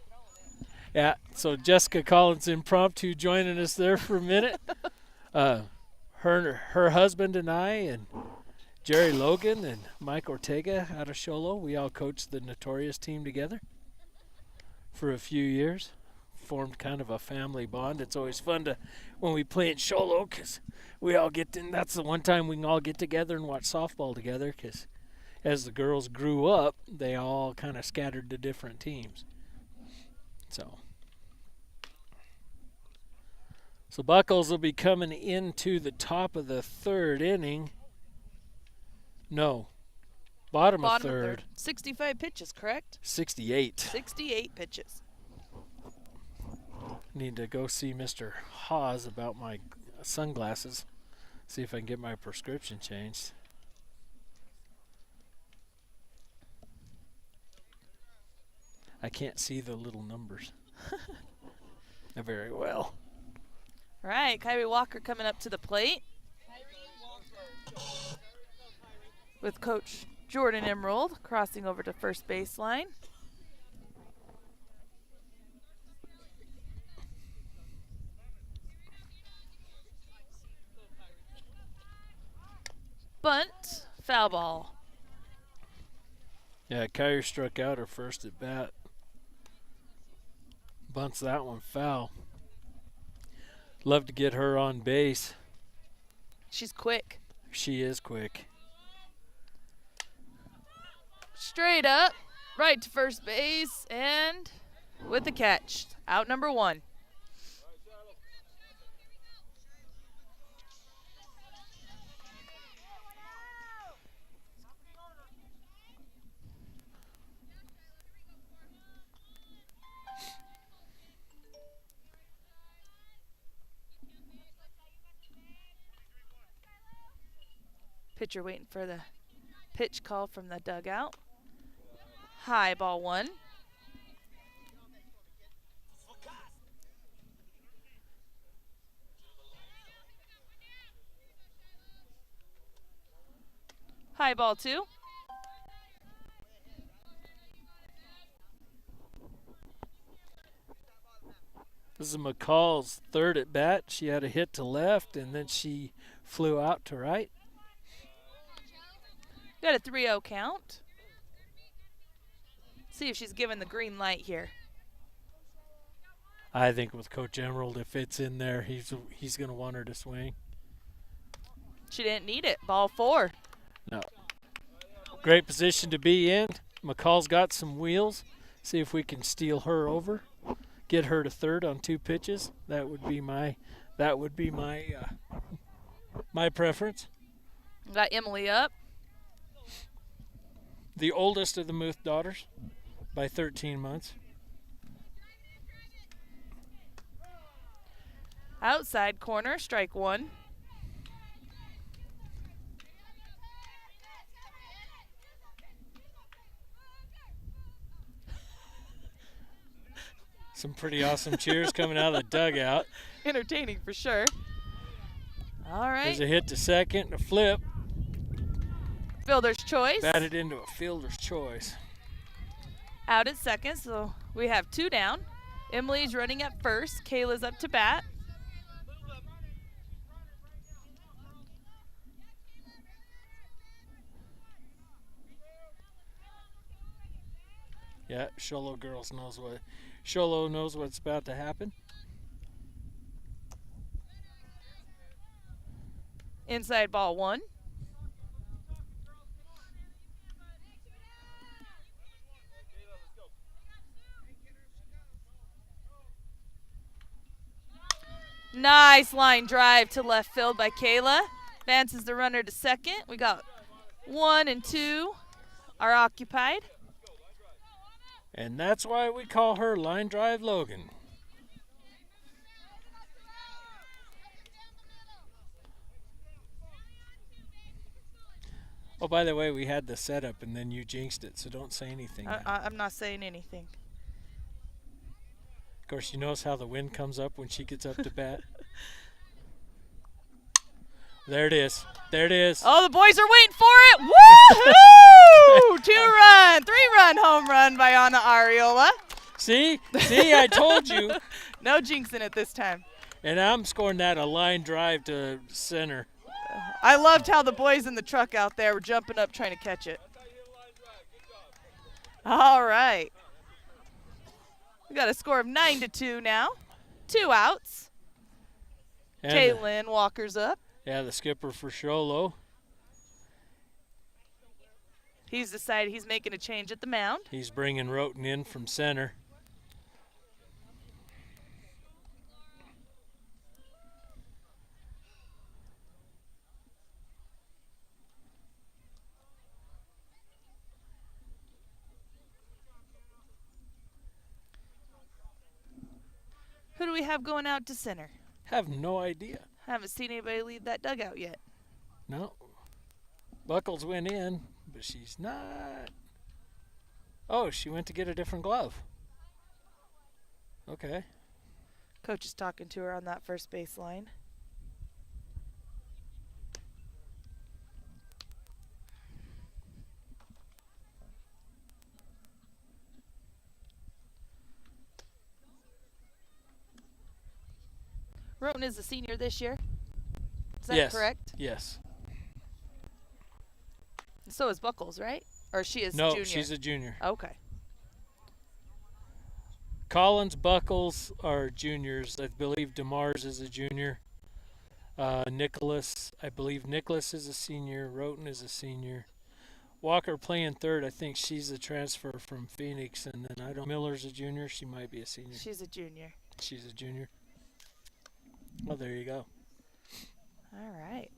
throwing it. Yeah, so Jessica Collins impromptu joining us there for a minute. Her husband and I and Jerry Logan and Mike Ortega out of Show Low, we all coached the Notorious team together for a few years. Formed kind of a family bond. It's always fun to when we play in Show Low because we all get in. That's the one time we can all get together and watch softball together because as the girls grew up, they all kind of scattered to different teams. So Buckles will be coming into the top of the 3rd inning. No, bottom of third. 65 pitches, correct? 68. 68 pitches. Need to go see Mr. Hawes about my sunglasses. See if I can get my prescription changed. I can't see the little numbers very well. All right, Kyrie Walker coming up to the plate with Coach Jordan Emerald crossing over to first baseline. Bunt, foul ball. Yeah, Kyrie struck out her first at bat. Bunts that one foul. Love to get her on base. She's quick. She is quick. Straight up, right to first base, and with the catch. Out number 1. Pitcher waiting for the pitch call from the dugout. High ball 1. High ball 2. This is McCall's 3rd at bat. She had a hit to left, and then she flew out to right. Got a 3-0 count. See if she's given the green light here. I think with Coach Emerald, if it's in there, he's going to want her to swing. She didn't need it. Ball 4. No. Great position to be in. McCall's got some wheels. See if we can steal her over. Get her to 3rd on 2 pitches. That would be my my preference. Got Emily up. The oldest of the Muth daughters by 13 months. Outside corner, strike 1. Some pretty awesome cheers coming out of the dugout. Entertaining for sure. All right. There's a hit to second, a flip. Fielder's choice. Batted into a fielder's choice. Out at second, so we have 2 down. Emily's running at first. Kayla's up to bat. Yeah, Show Low girls knows what. Show Low knows what's about to happen. Inside ball 1. Nice line drive to left field by Kayla. Advances the runner to second. We got 1 and 2 are occupied. And that's why we call her Line Drive Logan. Oh, by the way, we had the setup and then you jinxed it, so don't say anything. now. I'm not saying anything. Of course, you notice how the wind comes up when she gets up to bat. There it is. There it is. Oh, the boys are waiting for it. Woo-hoo! 2-run, 3-run home run by Anna Ariola. See? See, I told you. No jinxing it this time. And I'm scoring that a line drive to center. I loved how the boys in the truck out there were jumping up trying to catch it. All right. We got a score of 9-2 now. 2 outs. And Caitlyn Walker's up. yeah, the skipper for Show Low. He's decided he's making a change at the mound. He's bringing Roten in from center. Who do we have going out to center? Have no idea. Haven't seen anybody leave that dugout yet. No. Buckles went in, but she's not. Oh, she went to get a different glove. Okay. Coach is talking to her on that first base line. Roten is a senior this year. Is that Yes. correct? Yes. So is Buckles, right? Or she is No, junior? she's a junior. Okay. Collins, Buckles are juniors. I believe DeMars is a junior. Nicholas, I believe Nicholas is a senior. Roten is a senior. Walker playing third. I think she's a transfer from Phoenix. And then I don't. Miller's a junior. She might be a senior. She's a junior. She's a junior. Well, there you go. All right.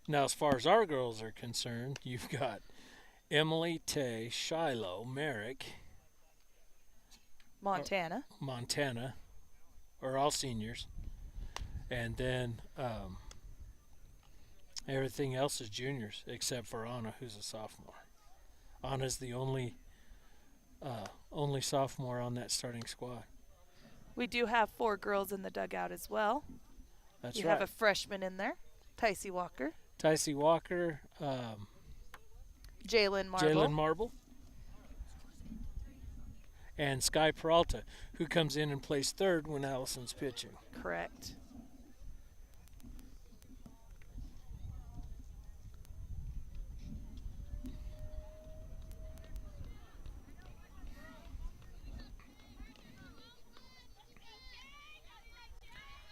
Now, as far as our girls are concerned, you've got Emily, Tay, Shiloh, Merrick, Montana. Montana, are all seniors. And then everything else is juniors, except for Anna, who's a sophomore. Anna's the only sophomore on that starting squad. We do have 4 girls in the dugout as well. That's You right. have a freshman in there, Tycee Walker, Tycee Walker, Jalen Marble. Jalen Marble, and Sky Peralta, who comes in and plays third when Allison's pitching. Correct.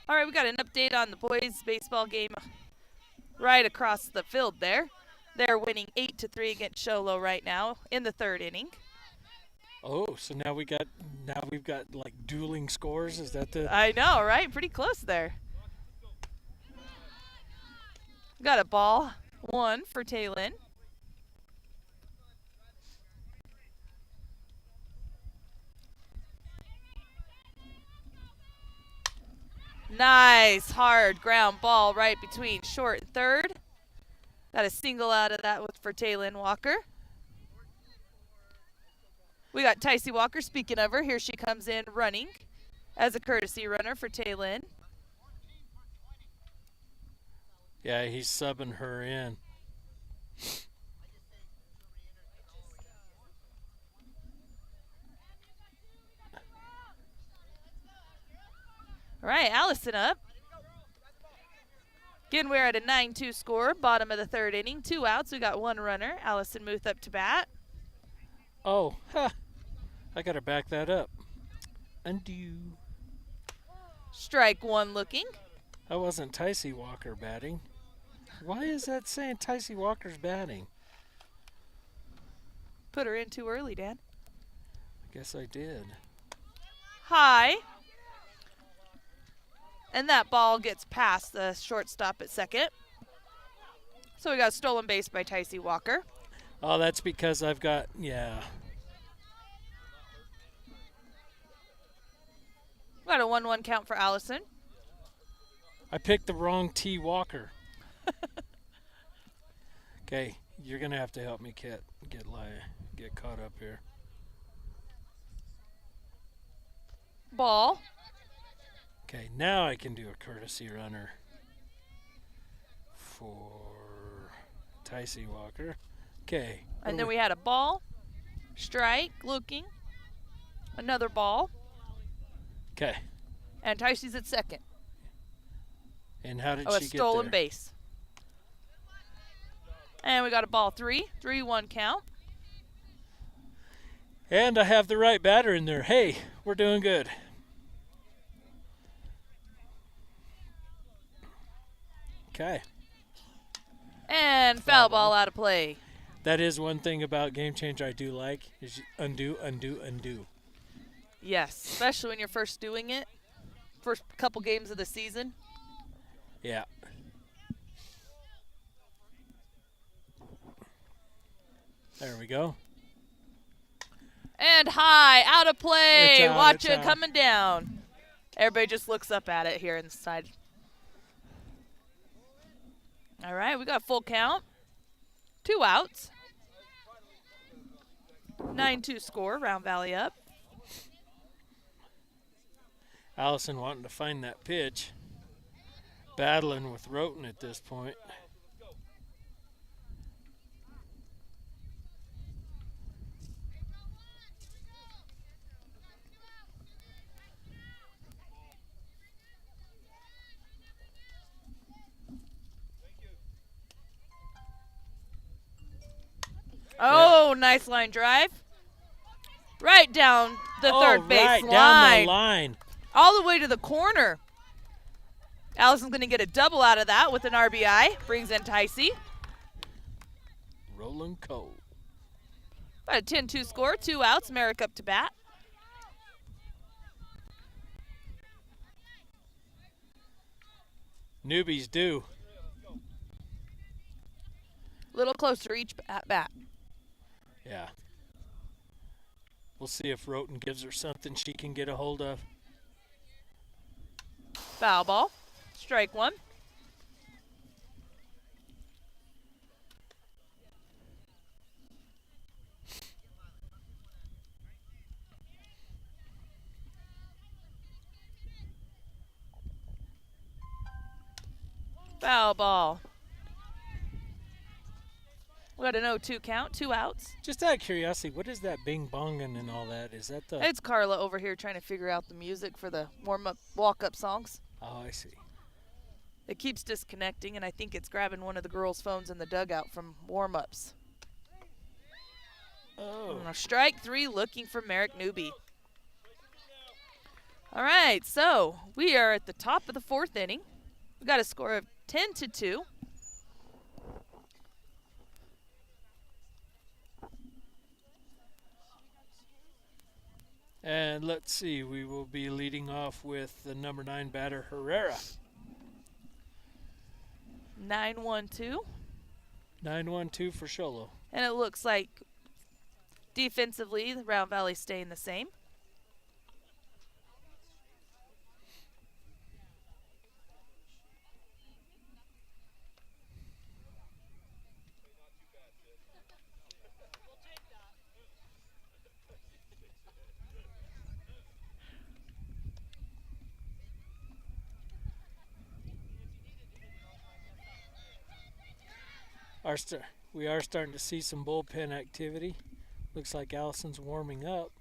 All right, we got an update on the boys' baseball game right across the field there. They're winning 8-3 against Show Low right now in the 3rd inning. Oh, so now we've got like dueling scores. Is that the? I know, right? Pretty close there. Got a ball 1 for Taylin. Nice hard ground ball right between short and third. Got a single out of that for Caitlyn Walker. We got Tycee Walker, speaking of her, here she comes in running as a courtesy runner for Taylin. Yeah, he's subbing her in. All right, Allison up. Again, we're at a 9-2 score, bottom of the third inning. 2 outs. We got 1 runner. Allison Muth up to bat. Oh, ha. I got to back that up. Undo. Strike 1 looking. That wasn't Tycee Walker batting. Why is that saying Tycee Walker's batting? Put her in too early, Dan. I guess I did. High. And that ball gets past the shortstop at second. So we got a stolen base by Tycee Walker. Oh, that's because I've got, yeah. Got a 1-1 count for Allison. I picked the wrong T. Walker. Okay, you're going to have to help me get caught up here. Ball. Okay, now I can do a courtesy runner for Tycee Walker. Okay. And then we had a ball. Strike looking. Another ball. Okay. And Tycee's at second. And how did Oh, a she get stolen there? base. And we got a ball 3. 3-1 count. And I have the right batter in there. Hey, we're doing good. Okay. And foul ball out of play. That is one thing about Game Changer I do like is you undo, undo, undo. Yes, especially when you're first doing it. First couple games of the season. Yeah. There we go. And high, out of play. It's out, Watch it's it out. coming down. Everybody just looks up at it here inside. All right, we got a full count. 2 outs. 9-2 score, Round Valley up. Allison wanting to find that pitch. Battling with Roten at this point. Oh, nice line drive. Right down the third base right line. down the line. All the way to the corner. Allison's going to get a double out of that with an RBI. Brings in Tycee. Rolling cold. Got a 10-2 score. 2 outs. Merrick up to bat. Newbies do. Little closer each at bat. Yeah. We'll see if Roten gives her something she can get a hold of. Foul ball. Strike 1. Foul ball. We got an 0-2 count, 2 outs. Just out of curiosity, what is that bing bonging and all that? Is that the... It's Carla over here trying to figure out the music for the warm-up, walk-up songs. Oh, I see. It keeps disconnecting, and I think it's grabbing one of the girls' phones in the dugout from warm-ups. Oh. Strike 3 looking for Merrick Newby. All right, so we are at the top of the 4th inning. We got a score of 10-2. And let's see, we will be leading off with the number 9 batter, Herrera. 9-1-2. 9-1-2 for Show Low. And it looks like defensively, the Round Valley staying the same. we are starting to see some bullpen activity. Looks like Allison's warming up.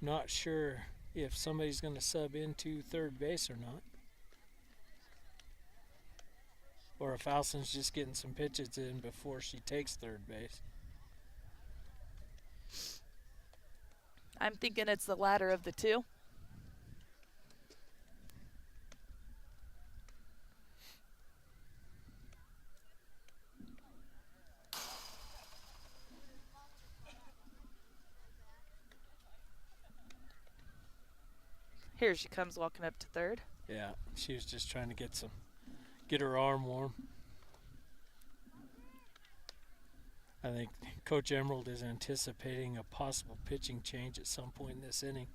Not sure if somebody's going to sub into third base or not. Or if Allison's just getting some pitches in before she takes third base. I'm thinking it's the latter of the two. Here she comes walking up to third. Yeah, she was just trying to get her arm warm. I think Coach Emerald is anticipating a possible pitching change at some point in this inning.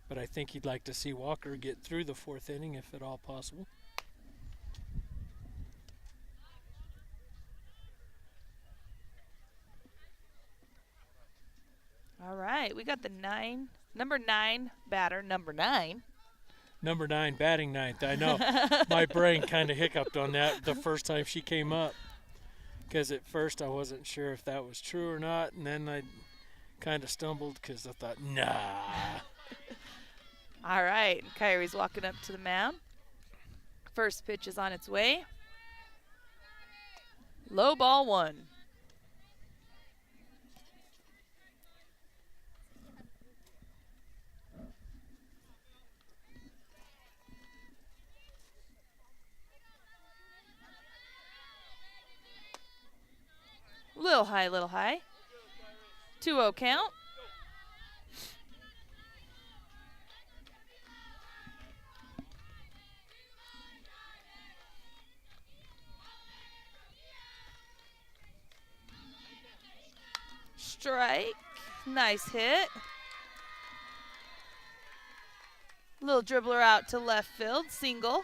But I think he'd like to see Walker get through the fourth inning if at all possible. All right, we got the number 9 batter, number 9. Number 9 batting ninth. I know my brain kind of hiccuped on that the first time she came up. Because at first I wasn't sure if that was true or not. And then I kind of stumbled because I thought, nah. All right, Kyrie's walking up to the mound. First pitch is on its way. Low ball 1. Little high, little high. 2-0 count. Strike. Nice hit. Little dribbler out to left field. Single.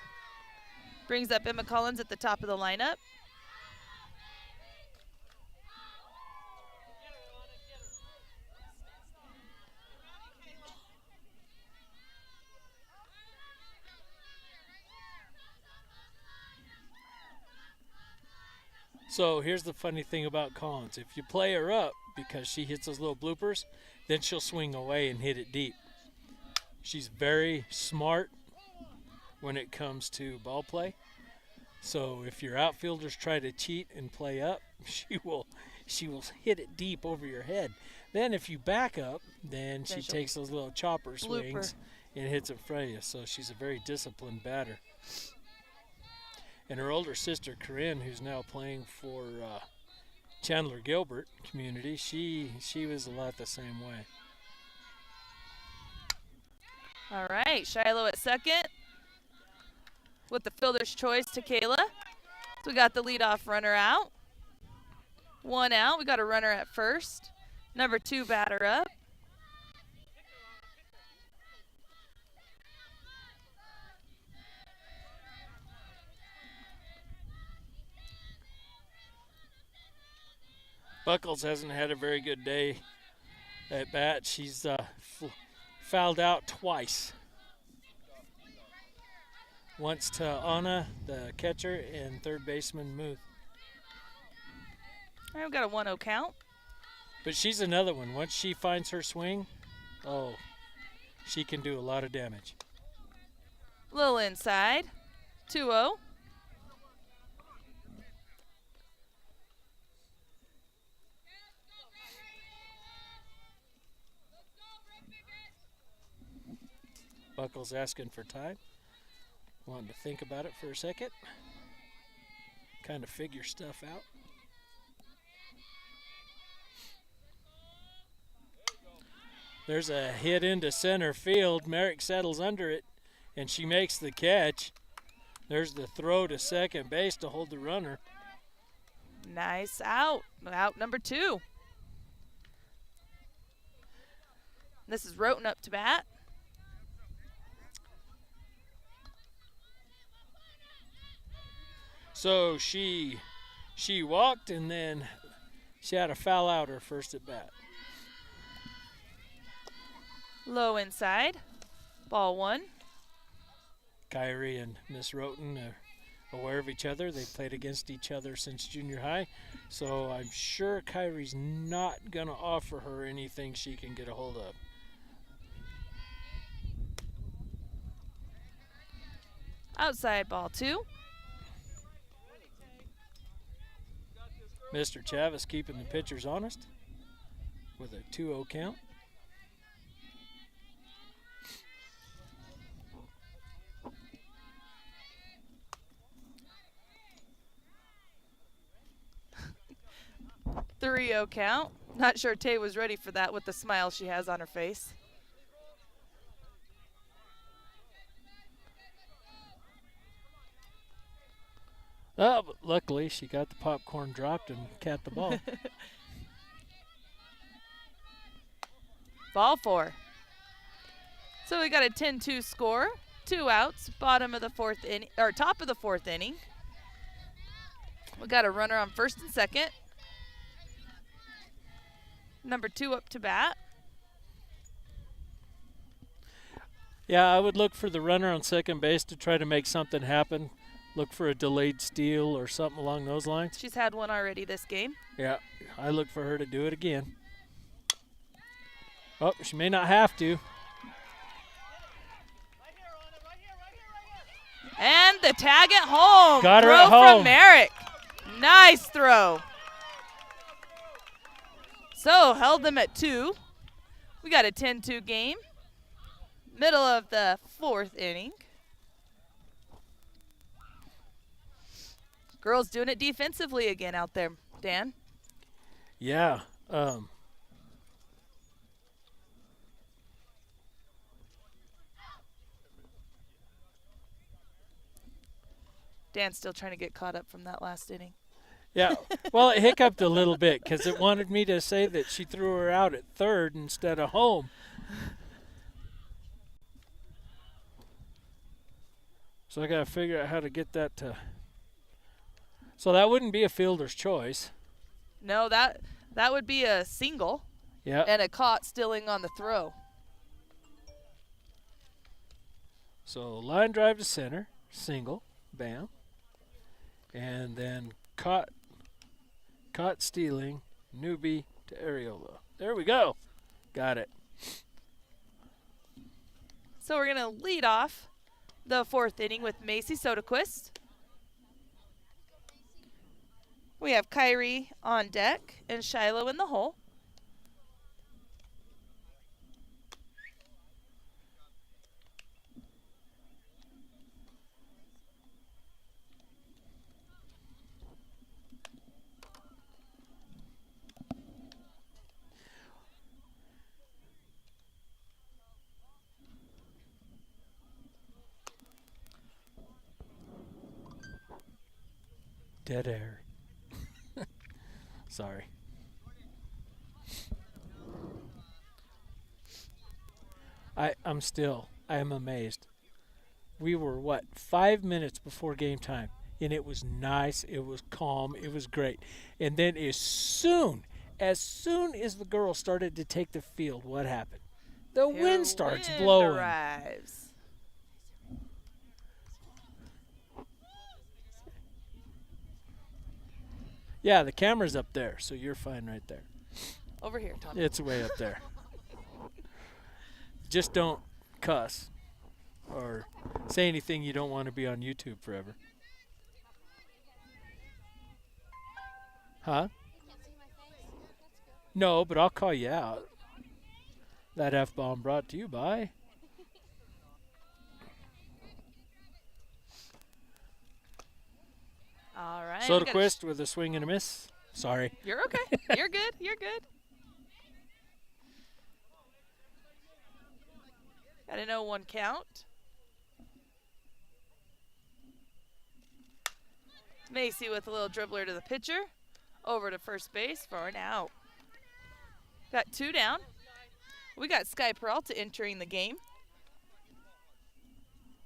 Brings up Emma Collins at the top of the lineup. So here's the funny thing about Collins. If you play her up because she hits those little bloopers, then she'll swing away and hit it deep. She's very smart when it comes to ball play. So if your outfielders try to cheat and play up, she will hit it deep over your head. Then if you back up, then she takes those little chopper swings and hits in front of you. So she's a very disciplined batter. And her older sister, Corinne, who's now playing for Chandler Gilbert community, she was a lot the same way. All right, Shiloh at second with the fielder's choice to Kayla. So we got the leadoff runner out. 1 out. We got a runner at first. Number 2 batter up. Buckles hasn't had a very good day at bat. She's fouled out twice. Once to Anna, the catcher, and third baseman Muth. All right, we've got a 1-0 count. But she's another one. Once she finds her swing, she can do a lot of damage. Little inside. 2-0. Buckles asking for time. Wanting to think about it for a second. Kind of figure stuff out. There's a hit into center field. Merrick settles under it, and she makes the catch. There's the throw to second base to hold the runner. Nice out. Out number 2. This is Roten up to bat. So she walked, and then she had a foul out her first at bat. Low inside. Ball 1. Kyrie and Miss Roten are aware of each other. They've played against each other since junior high. So I'm sure Kyrie's not going to offer her anything she can get a hold of. Outside ball 2. Mr. Chavez keeping the pitchers honest with a 2-0 count. Three-0 count. Not sure Tay was ready for that with the smile she has on her face. Oh, but luckily she got the popcorn dropped and caught the ball. Ball 4. So we got a 10-2 score. 2 outs. Bottom of the 4th inning, or top of the 4th inning. We got a runner on first and second. Number 2 up to bat. Yeah, I would look for the runner on second base to try to make something happen. Look for a delayed steal or something along those lines. She's had one already this game. Yeah, I look for her to do it again. Oh, she may not have to. And the tag at home. Got her throw at home. from Merrick. Nice throw. So held them at 2. We got a 10-2 game. Middle of the 4th inning. Girls doing it defensively again out there, Dan. Yeah. Dan's still trying to get caught up from that last inning. Yeah. Well, it hiccuped a little bit because it wanted me to say that she threw her out at third instead of home. So I got to figure out how to get that to. So that wouldn't be a fielder's choice. No, that would be a single. Yeah. And a caught stealing on the throw. So line drive to center, single, bam. And then caught stealing, newbie to areola. There we go. Got it. So we're going to lead off the 4th inning with Macy Soderquist. We have Kyrie on deck and Shiloh in the hole. Dead air. Sorry. I am amazed. We were, 5 minutes before game time, and it was nice, it was calm, it was great. And then as soon as the girls started to take the field, what happened? The wind starts blowing. Arrives. Yeah, the camera's up there, so you're fine right there. Over here, Tommy. It's way up there. Just don't cuss or say anything you don't want to be on YouTube forever. Huh? No, but I'll call you out. That F-bomb brought to you by... All right. Soderquist with a swing and a miss. Sorry. You're okay. You're good. You're good. Got a 0-1 count. Macy with a little dribbler to the pitcher. Over to first base for an out. Got 2 down. We got Sky Peralta entering the game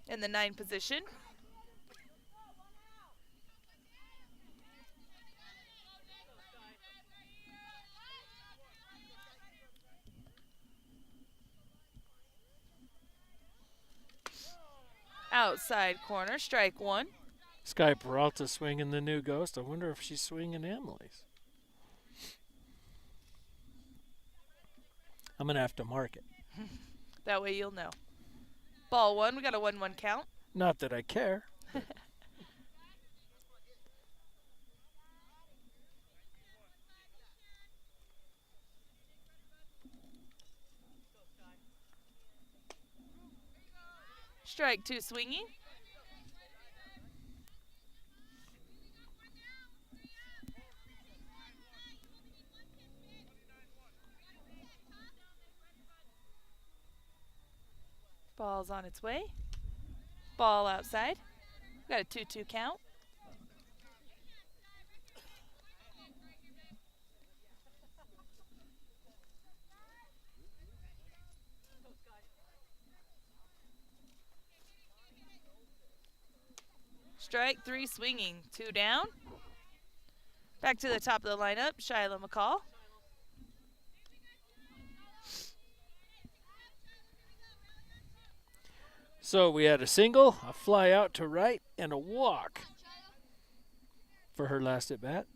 in the 9 position. Outside corner, strike 1. Sky Peralta swinging the new Ghost. I wonder if she's swinging Emily's. I'm going to have to mark it. That way you'll know. Ball 1. We got a 1-1 count. Not that I care. Strike 2 swinging. Ball's on its way. Ball outside. Got a 2-2 count. Strike 3 swinging. 2 down. Back to the top of the lineup, Shiloh McCall. So we had a single, a fly out to right, and a walk for her last at bat.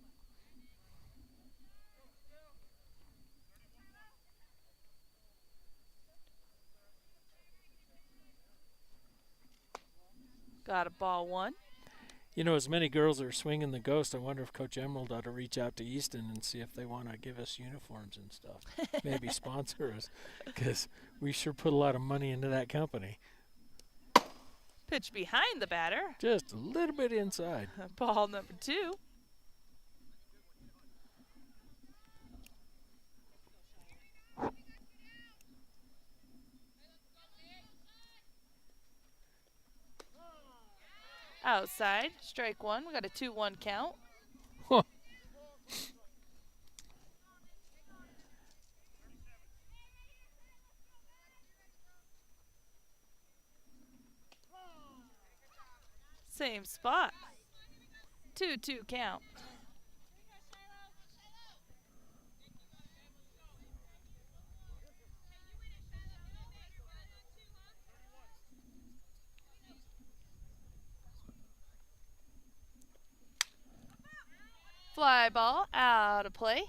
Got a ball 1. You know, as many girls are swinging the Ghost, I wonder if Coach Emerald ought to reach out to Easton and see if they want to give us uniforms and stuff. Maybe sponsor us, because we sure put a lot of money into that company. Pitch behind the batter. Just a little bit inside. Ball number 2. Outside, strike 1. We got a 2-1 count. Huh. Same spot. 2-2 count. Fly ball out of play.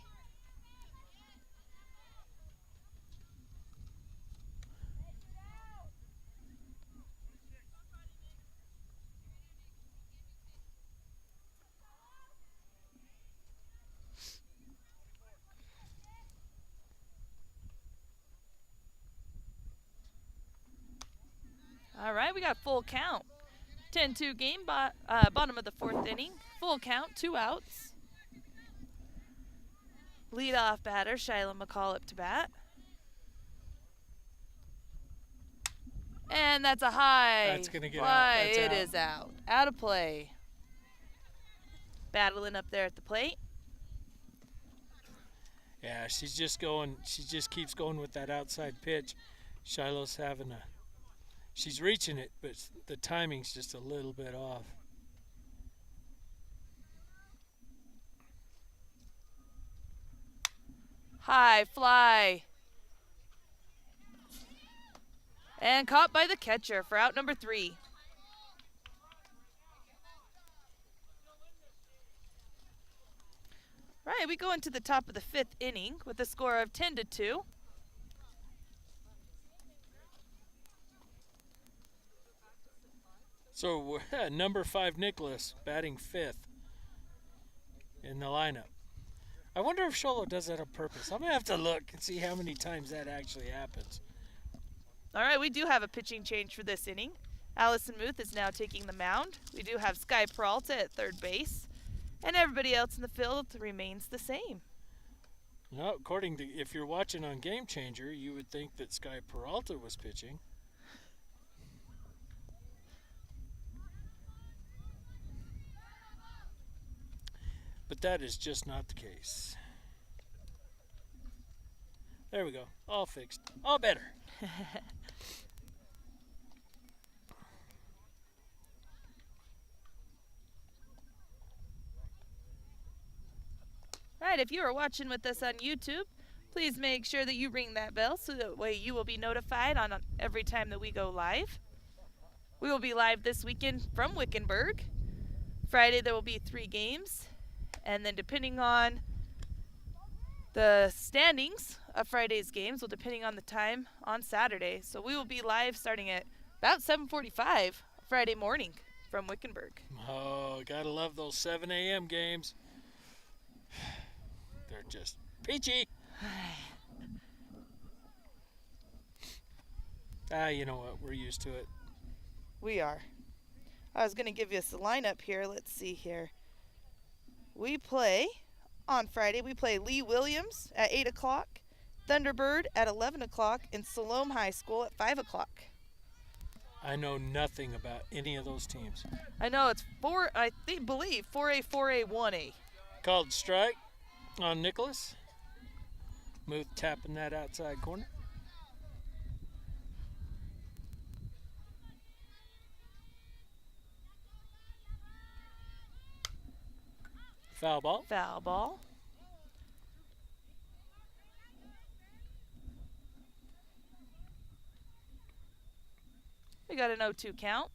All right, we got full count. 10-2 game, bottom of the 4th inning. Full count, 2 outs. Leadoff batter, Shiloh McCall up to bat. And that's a high That's gonna get out. fly. That's It out. is out. Out of play. Battling up there at the plate. Yeah, she's just going. She just keeps going with that outside pitch. Shiloh's having a. She's reaching it, but the timing's just a little bit off. High fly. And caught by the catcher for out number 3. Right, we go into the top of the 5th inning with a score of 10-2. So number 5 Nicholas batting 5th in the lineup. I wonder if Show Low does that on purpose. I'm gonna have to look and see how many times that actually happens. All right, we do have a pitching change for this inning. Allison Muth is now taking the mound. We do have Sky Peralta at 3rd base. And everybody else in the field remains the same. No, according to, if you're watching on Game Changer, you would think that Sky Peralta was pitching. But that is just not the case. There we go. All fixed. All better. Right, if you are watching with us on YouTube, please make sure that you ring that bell so that way you will be notified on every time that we go live. We will be live this weekend from Wickenburg Friday there will be 3 games, and then depending on the standings of Friday's games will depending on the time on Saturday. So we will be live starting at about 7:45 Friday morning from Wickenburg. Oh, gotta love those 7 a.m. games. They're just peachy. You know what? We're used to it. We are. I was going to give you the lineup here. Let's see here. We play on Friday. We play Lee Williams at 8 o'clock, Thunderbird at 11 o'clock, and Siloam High School at 5 o'clock. I know nothing about any of those teams. I know it's believe 4A, 4A, 1A. Called strike on Nicholas. Muth tapping that outside corner. Foul ball. Foul ball. We got an 0-2 count.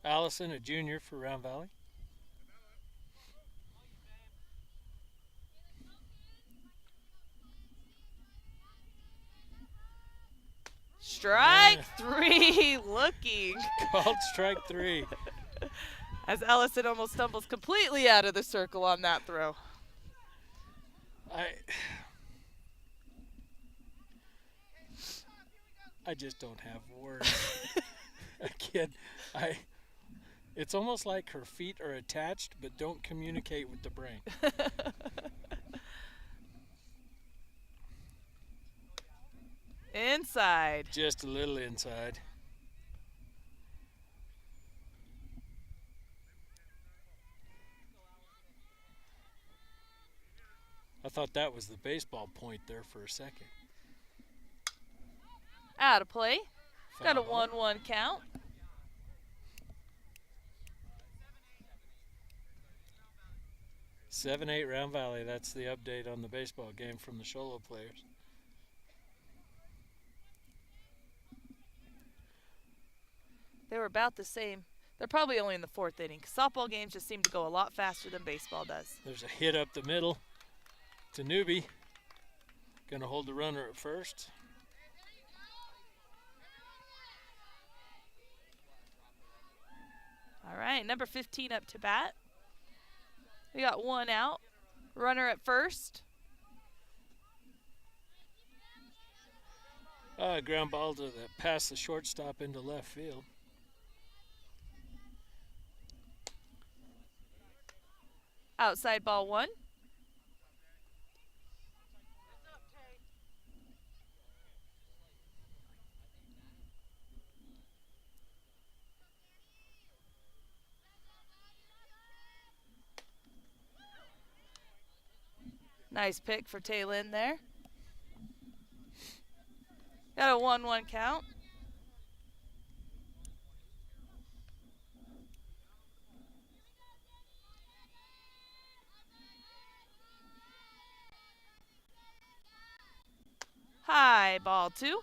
Allison, a junior for Round Valley. Strike 3 looking. Called strike 3. As Allison almost stumbles completely out of the circle on that throw. I just don't have words. Again, it's almost like her feet are attached but don't communicate with the brain. Inside. Just a little inside. I thought that was the baseball point there for a second. Out of play. Got a Foul. 1-1 count. Seven, 8 Round Valley. That's the update on the baseball game from the Show Low players. They were about the same. They're probably only in the 4th inning. Softball games just seem to go a lot faster than baseball does. There's a hit up the middle to Newbie. Gonna hold the runner at first. All right, number 15 up to bat. We got 1 out. Runner at first. Ground ball to past the shortstop into left field. Outside ball 1. Nice pick for Taylin there. Got a 1-1 count. High ball 2.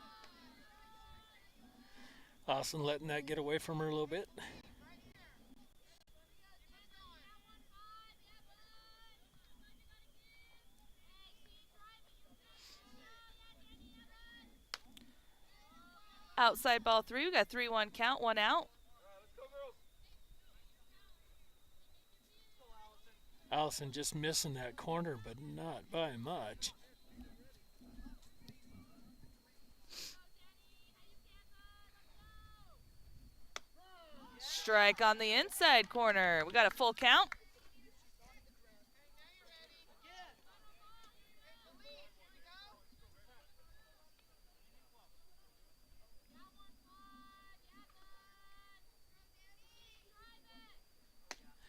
Austin letting that get away from her a little bit. Outside ball 3. We got 3-1 count, 1 out. Allison just missing that corner, but not by much. Strike on the inside corner. We got a full count.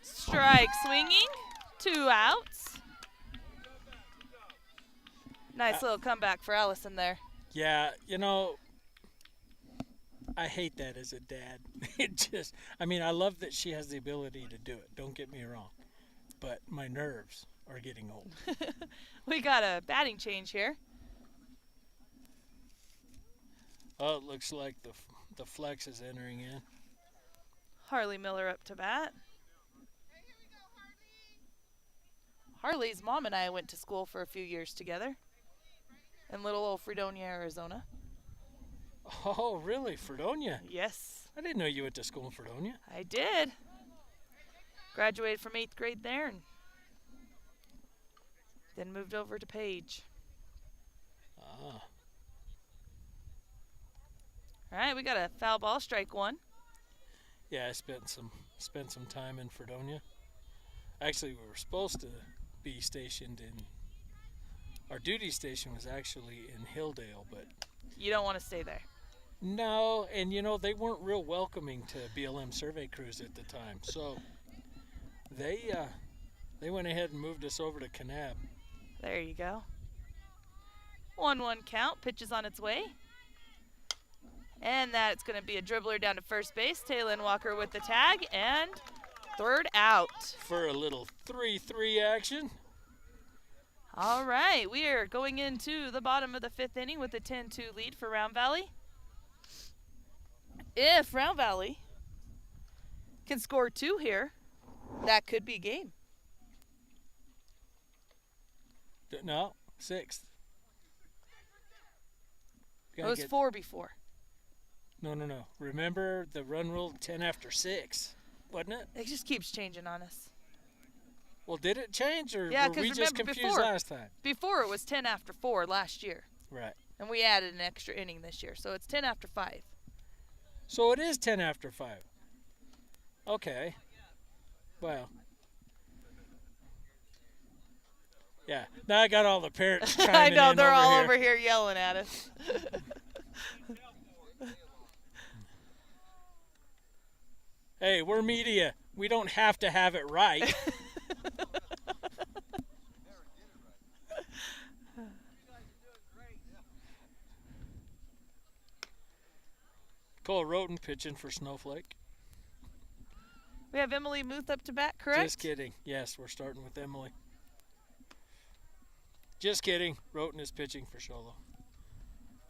Strike swinging. 2 outs. Nice little comeback for Allison there. Yeah, you know, I hate that as a dad. I love that she has the ability to do it. Don't get me wrong. But my nerves are getting old. We got a batting change here. Oh, it looks like the flex is entering in. Harley Miller up to bat. Harley's mom and I went to school for a few years together in little old Fredonia, Arizona. Oh, really? Fredonia? Yes, I didn't know you went to school in Fredonia. I did. Graduated from 8th grade there and then moved over to Page. Ah. All right, we got a foul ball, strike one. Yeah, I spent some time in Fredonia. Actually, we were supposed to be stationed in. Our duty station was actually in Hilldale, but You don't want to stay there. no, and they weren't real welcoming to BLM survey crews at the time. So they went ahead and moved us over to Kanab. There you go. 1-1 count. Pitch is on its way. And that's going to be a dribbler down to first base. Caitlyn Walker with the tag. And third out. For a little 3-3 action. All right. We are going into the bottom of the 5th inning with a 10-2 lead for Round Valley. If Round Valley can score 2 here, that could be game. No, 6th. It was 4 before. No. Remember the run rule 10 after 6, wasn't it? It just keeps changing on us. Well, did it change, or Yeah, were 'cause we just remember confused before- last time? Before it was 10 after 4 last year. Right. And we added an extra inning this year. So it's 10 after 5. So it is 10 after 5. Okay. Well. Yeah. Now I got all the parents chiming I know, in they're all here. over here yelling at us. Hey, we're media. We don't have to have it right. Cole Roten pitching for Snowflake. We have Emily Muth up to bat, correct? Just kidding. Yes, we're starting with Emily. Just kidding. Roten is pitching for Show Low.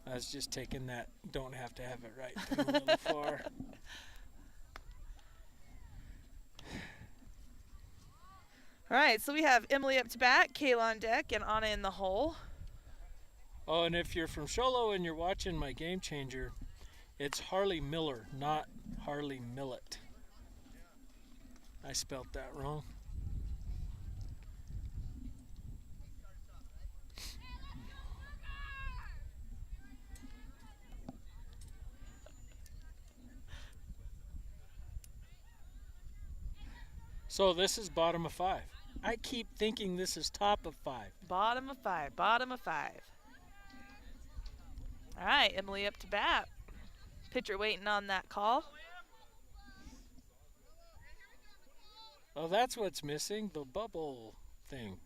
I was just taking that don't have to have it right thing a little far. All right, so we have Emily up to bat, Kayla on deck, and Anna in the hole. Oh, and if you're from Show Low and you're watching my Game Changer, it's Harley Miller, not Harley Millet. I spelt that wrong. So this is bottom of 5. I keep thinking this is top of 5. Bottom of 5, bottom of 5. All right, Emily up to bat. Pitcher waiting on that call. Oh, that's what's missing, the bubble thing.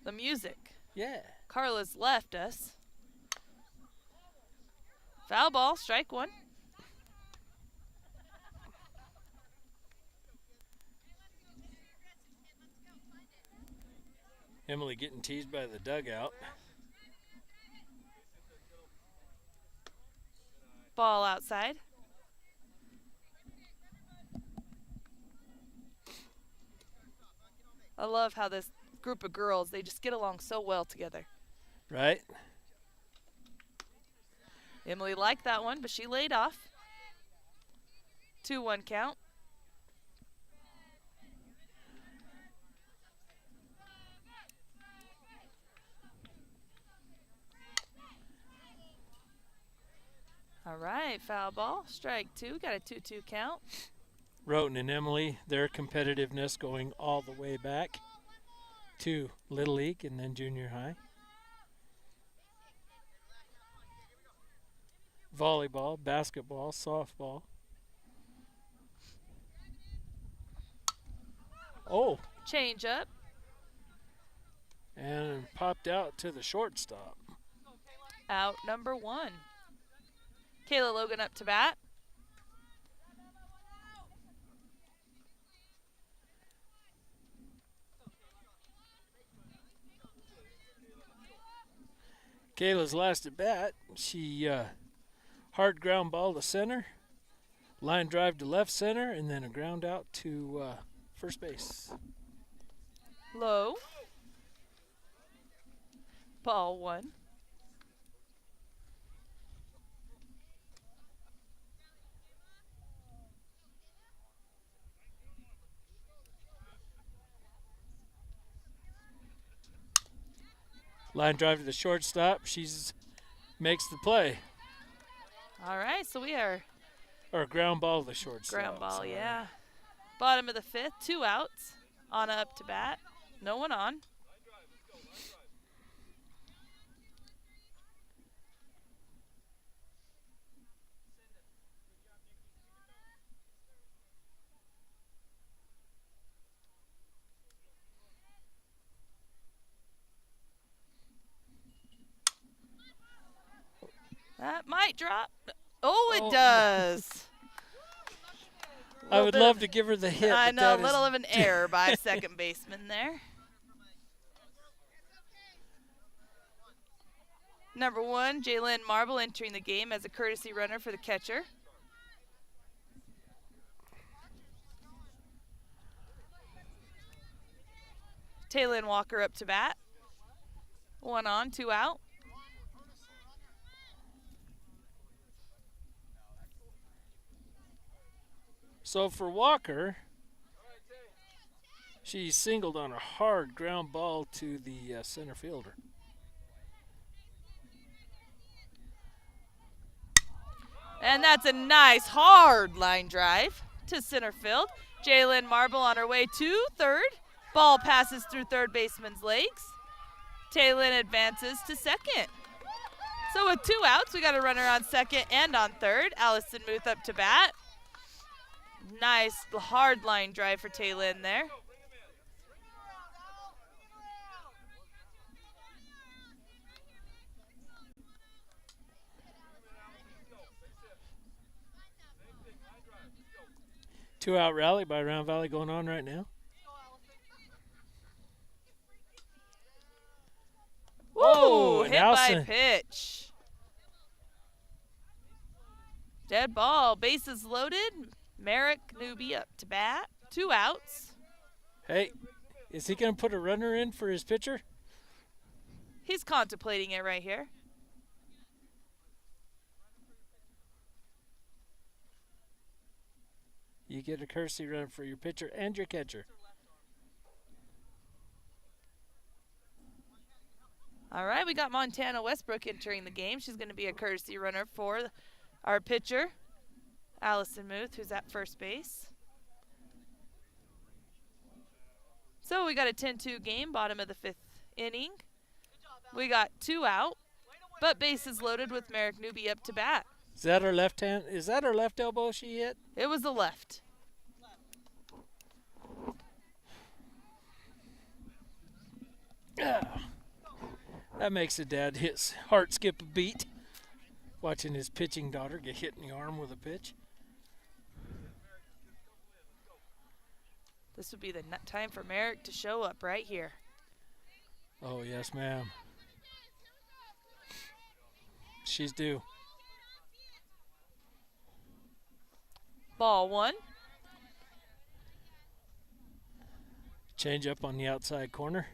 The music. Yeah. Carla's left us. Foul ball, strike one. Emily getting teased by the dugout. Ball outside. I love how this group of girls, they just get along so well together. Right? Emily liked that one, but she laid off. 2-1 count. All right, foul ball, strike two. Got a 2-2 count. Roten and Emily, their competitiveness going all the way back to Little League and then junior high. Volleyball, basketball, softball. Oh, Change up. and popped out to the shortstop. Out number one. Kayla Logan up to bat. Kayla's last at bat, she hard ground ball to center, line drive to left center, and then a ground out to first base. Low. Ball 1. Line drive to the shortstop. She's makes the play. All right, so we are Or ground ball to the shortstop. ground ball, sorry. yeah. Bottom of the 5th, 2 outs. Anna up to bat. No one on. That might drop. Oh, it Oh. does. I would love to give her the hit. I but know, a that is- little of an error by second baseman there. Number 1, Jalen Marble entering the game as a courtesy runner for the catcher. Caitlyn Walker up to bat. 1 on, 2 out. So for Walker, she singled on a hard ground ball to the center fielder. And that's a nice hard line drive to center field. Jalen Marble on her way to third. Ball passes through third baseman's legs. Taylin advances to second. So with 2 outs, we got a runner on second and on third. Allison Muth up to bat. Nice hard line drive for Taylin there. Two-out rally by Round Valley going on right now. Woo! and Hit by Allison- pitch. Dead ball. Bases loaded. Merrick Newby up to bat. 2 outs. Hey, is he going to put a runner in for his pitcher? He's contemplating it right here. You get a courtesy run for your pitcher and your catcher. All right, we got Montana Westbrook entering the game. She's going to be a courtesy runner for our pitcher, Allison Muth, who's at first base. So we got a 10-2 game, bottom of the 5th inning. We got 2 out, but bases loaded with Merrick Newby up to bat. Is that her left hand? Is that her left elbow she hit? It was the left. That makes a dad his heart skip a beat. Watching his pitching daughter get hit in the arm with a pitch. This would be the time for Merrick to show up right here. Oh, yes, ma'am. She's due. Ball 1. Change up on the outside corner.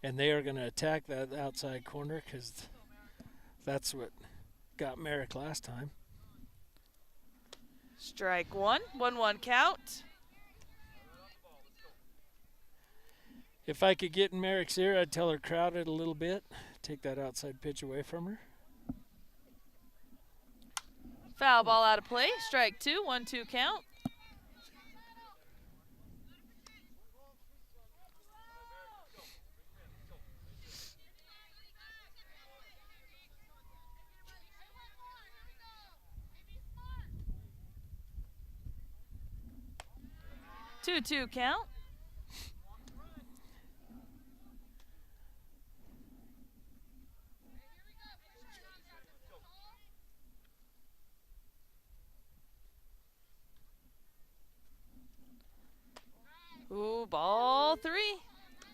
And they are going to attack that outside corner because that's what got Merrick last time. Strike 1. 1-1 count. If I could get in Merrick's ear, I'd tell her crowd it a little bit. Take that outside pitch away from her. Foul ball out of play. Strike 2. 1-2 count. Two count. Ooh, ball 3.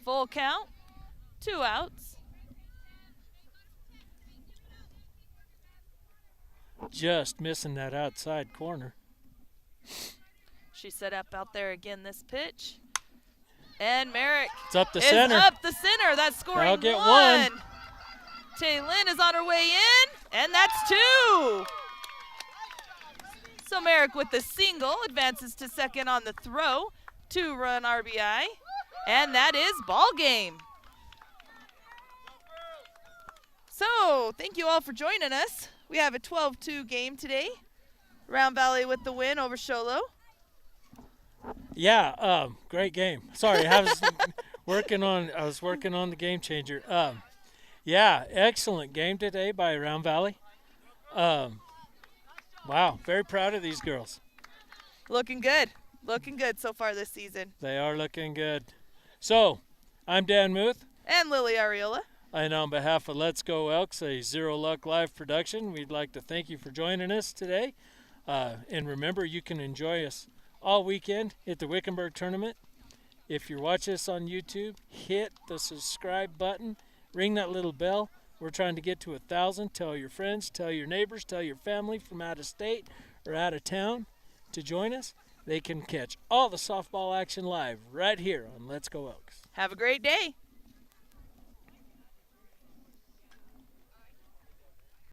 Full count. 2 outs. just missing that outside corner. She set up out there again this pitch. And Merrick It's up the is center. up the center. That's scoring I'll get one. one. Taylin is on her way in, and that's 2. So Merrick with the single advances to second on the throw. 2-run RBI, and that is ball game. So thank you all for joining us. We have a 12-2 game today. Round Valley with the win over Show Low. Yeah, great game. Sorry, I was working on the game changer. Yeah, excellent game today by Round Valley. Wow, very proud of these girls. Looking good. Looking good so far this season. They are looking good. So, I'm Dan Muth, And Lily Ariola. and on behalf of Let's Go Elks, a Zero Luck Live production, we'd like to thank you for joining us today. And remember, you can enjoy us all weekend at the Wickenburg Tournament. If you're watching us on YouTube, hit the subscribe button, ring that little bell. We're trying to get to 1,000. Tell your friends, tell your neighbors, tell your family from out of state or out of town to join us. They can catch all the softball action live right here on Let's Go Elks. Have a great day.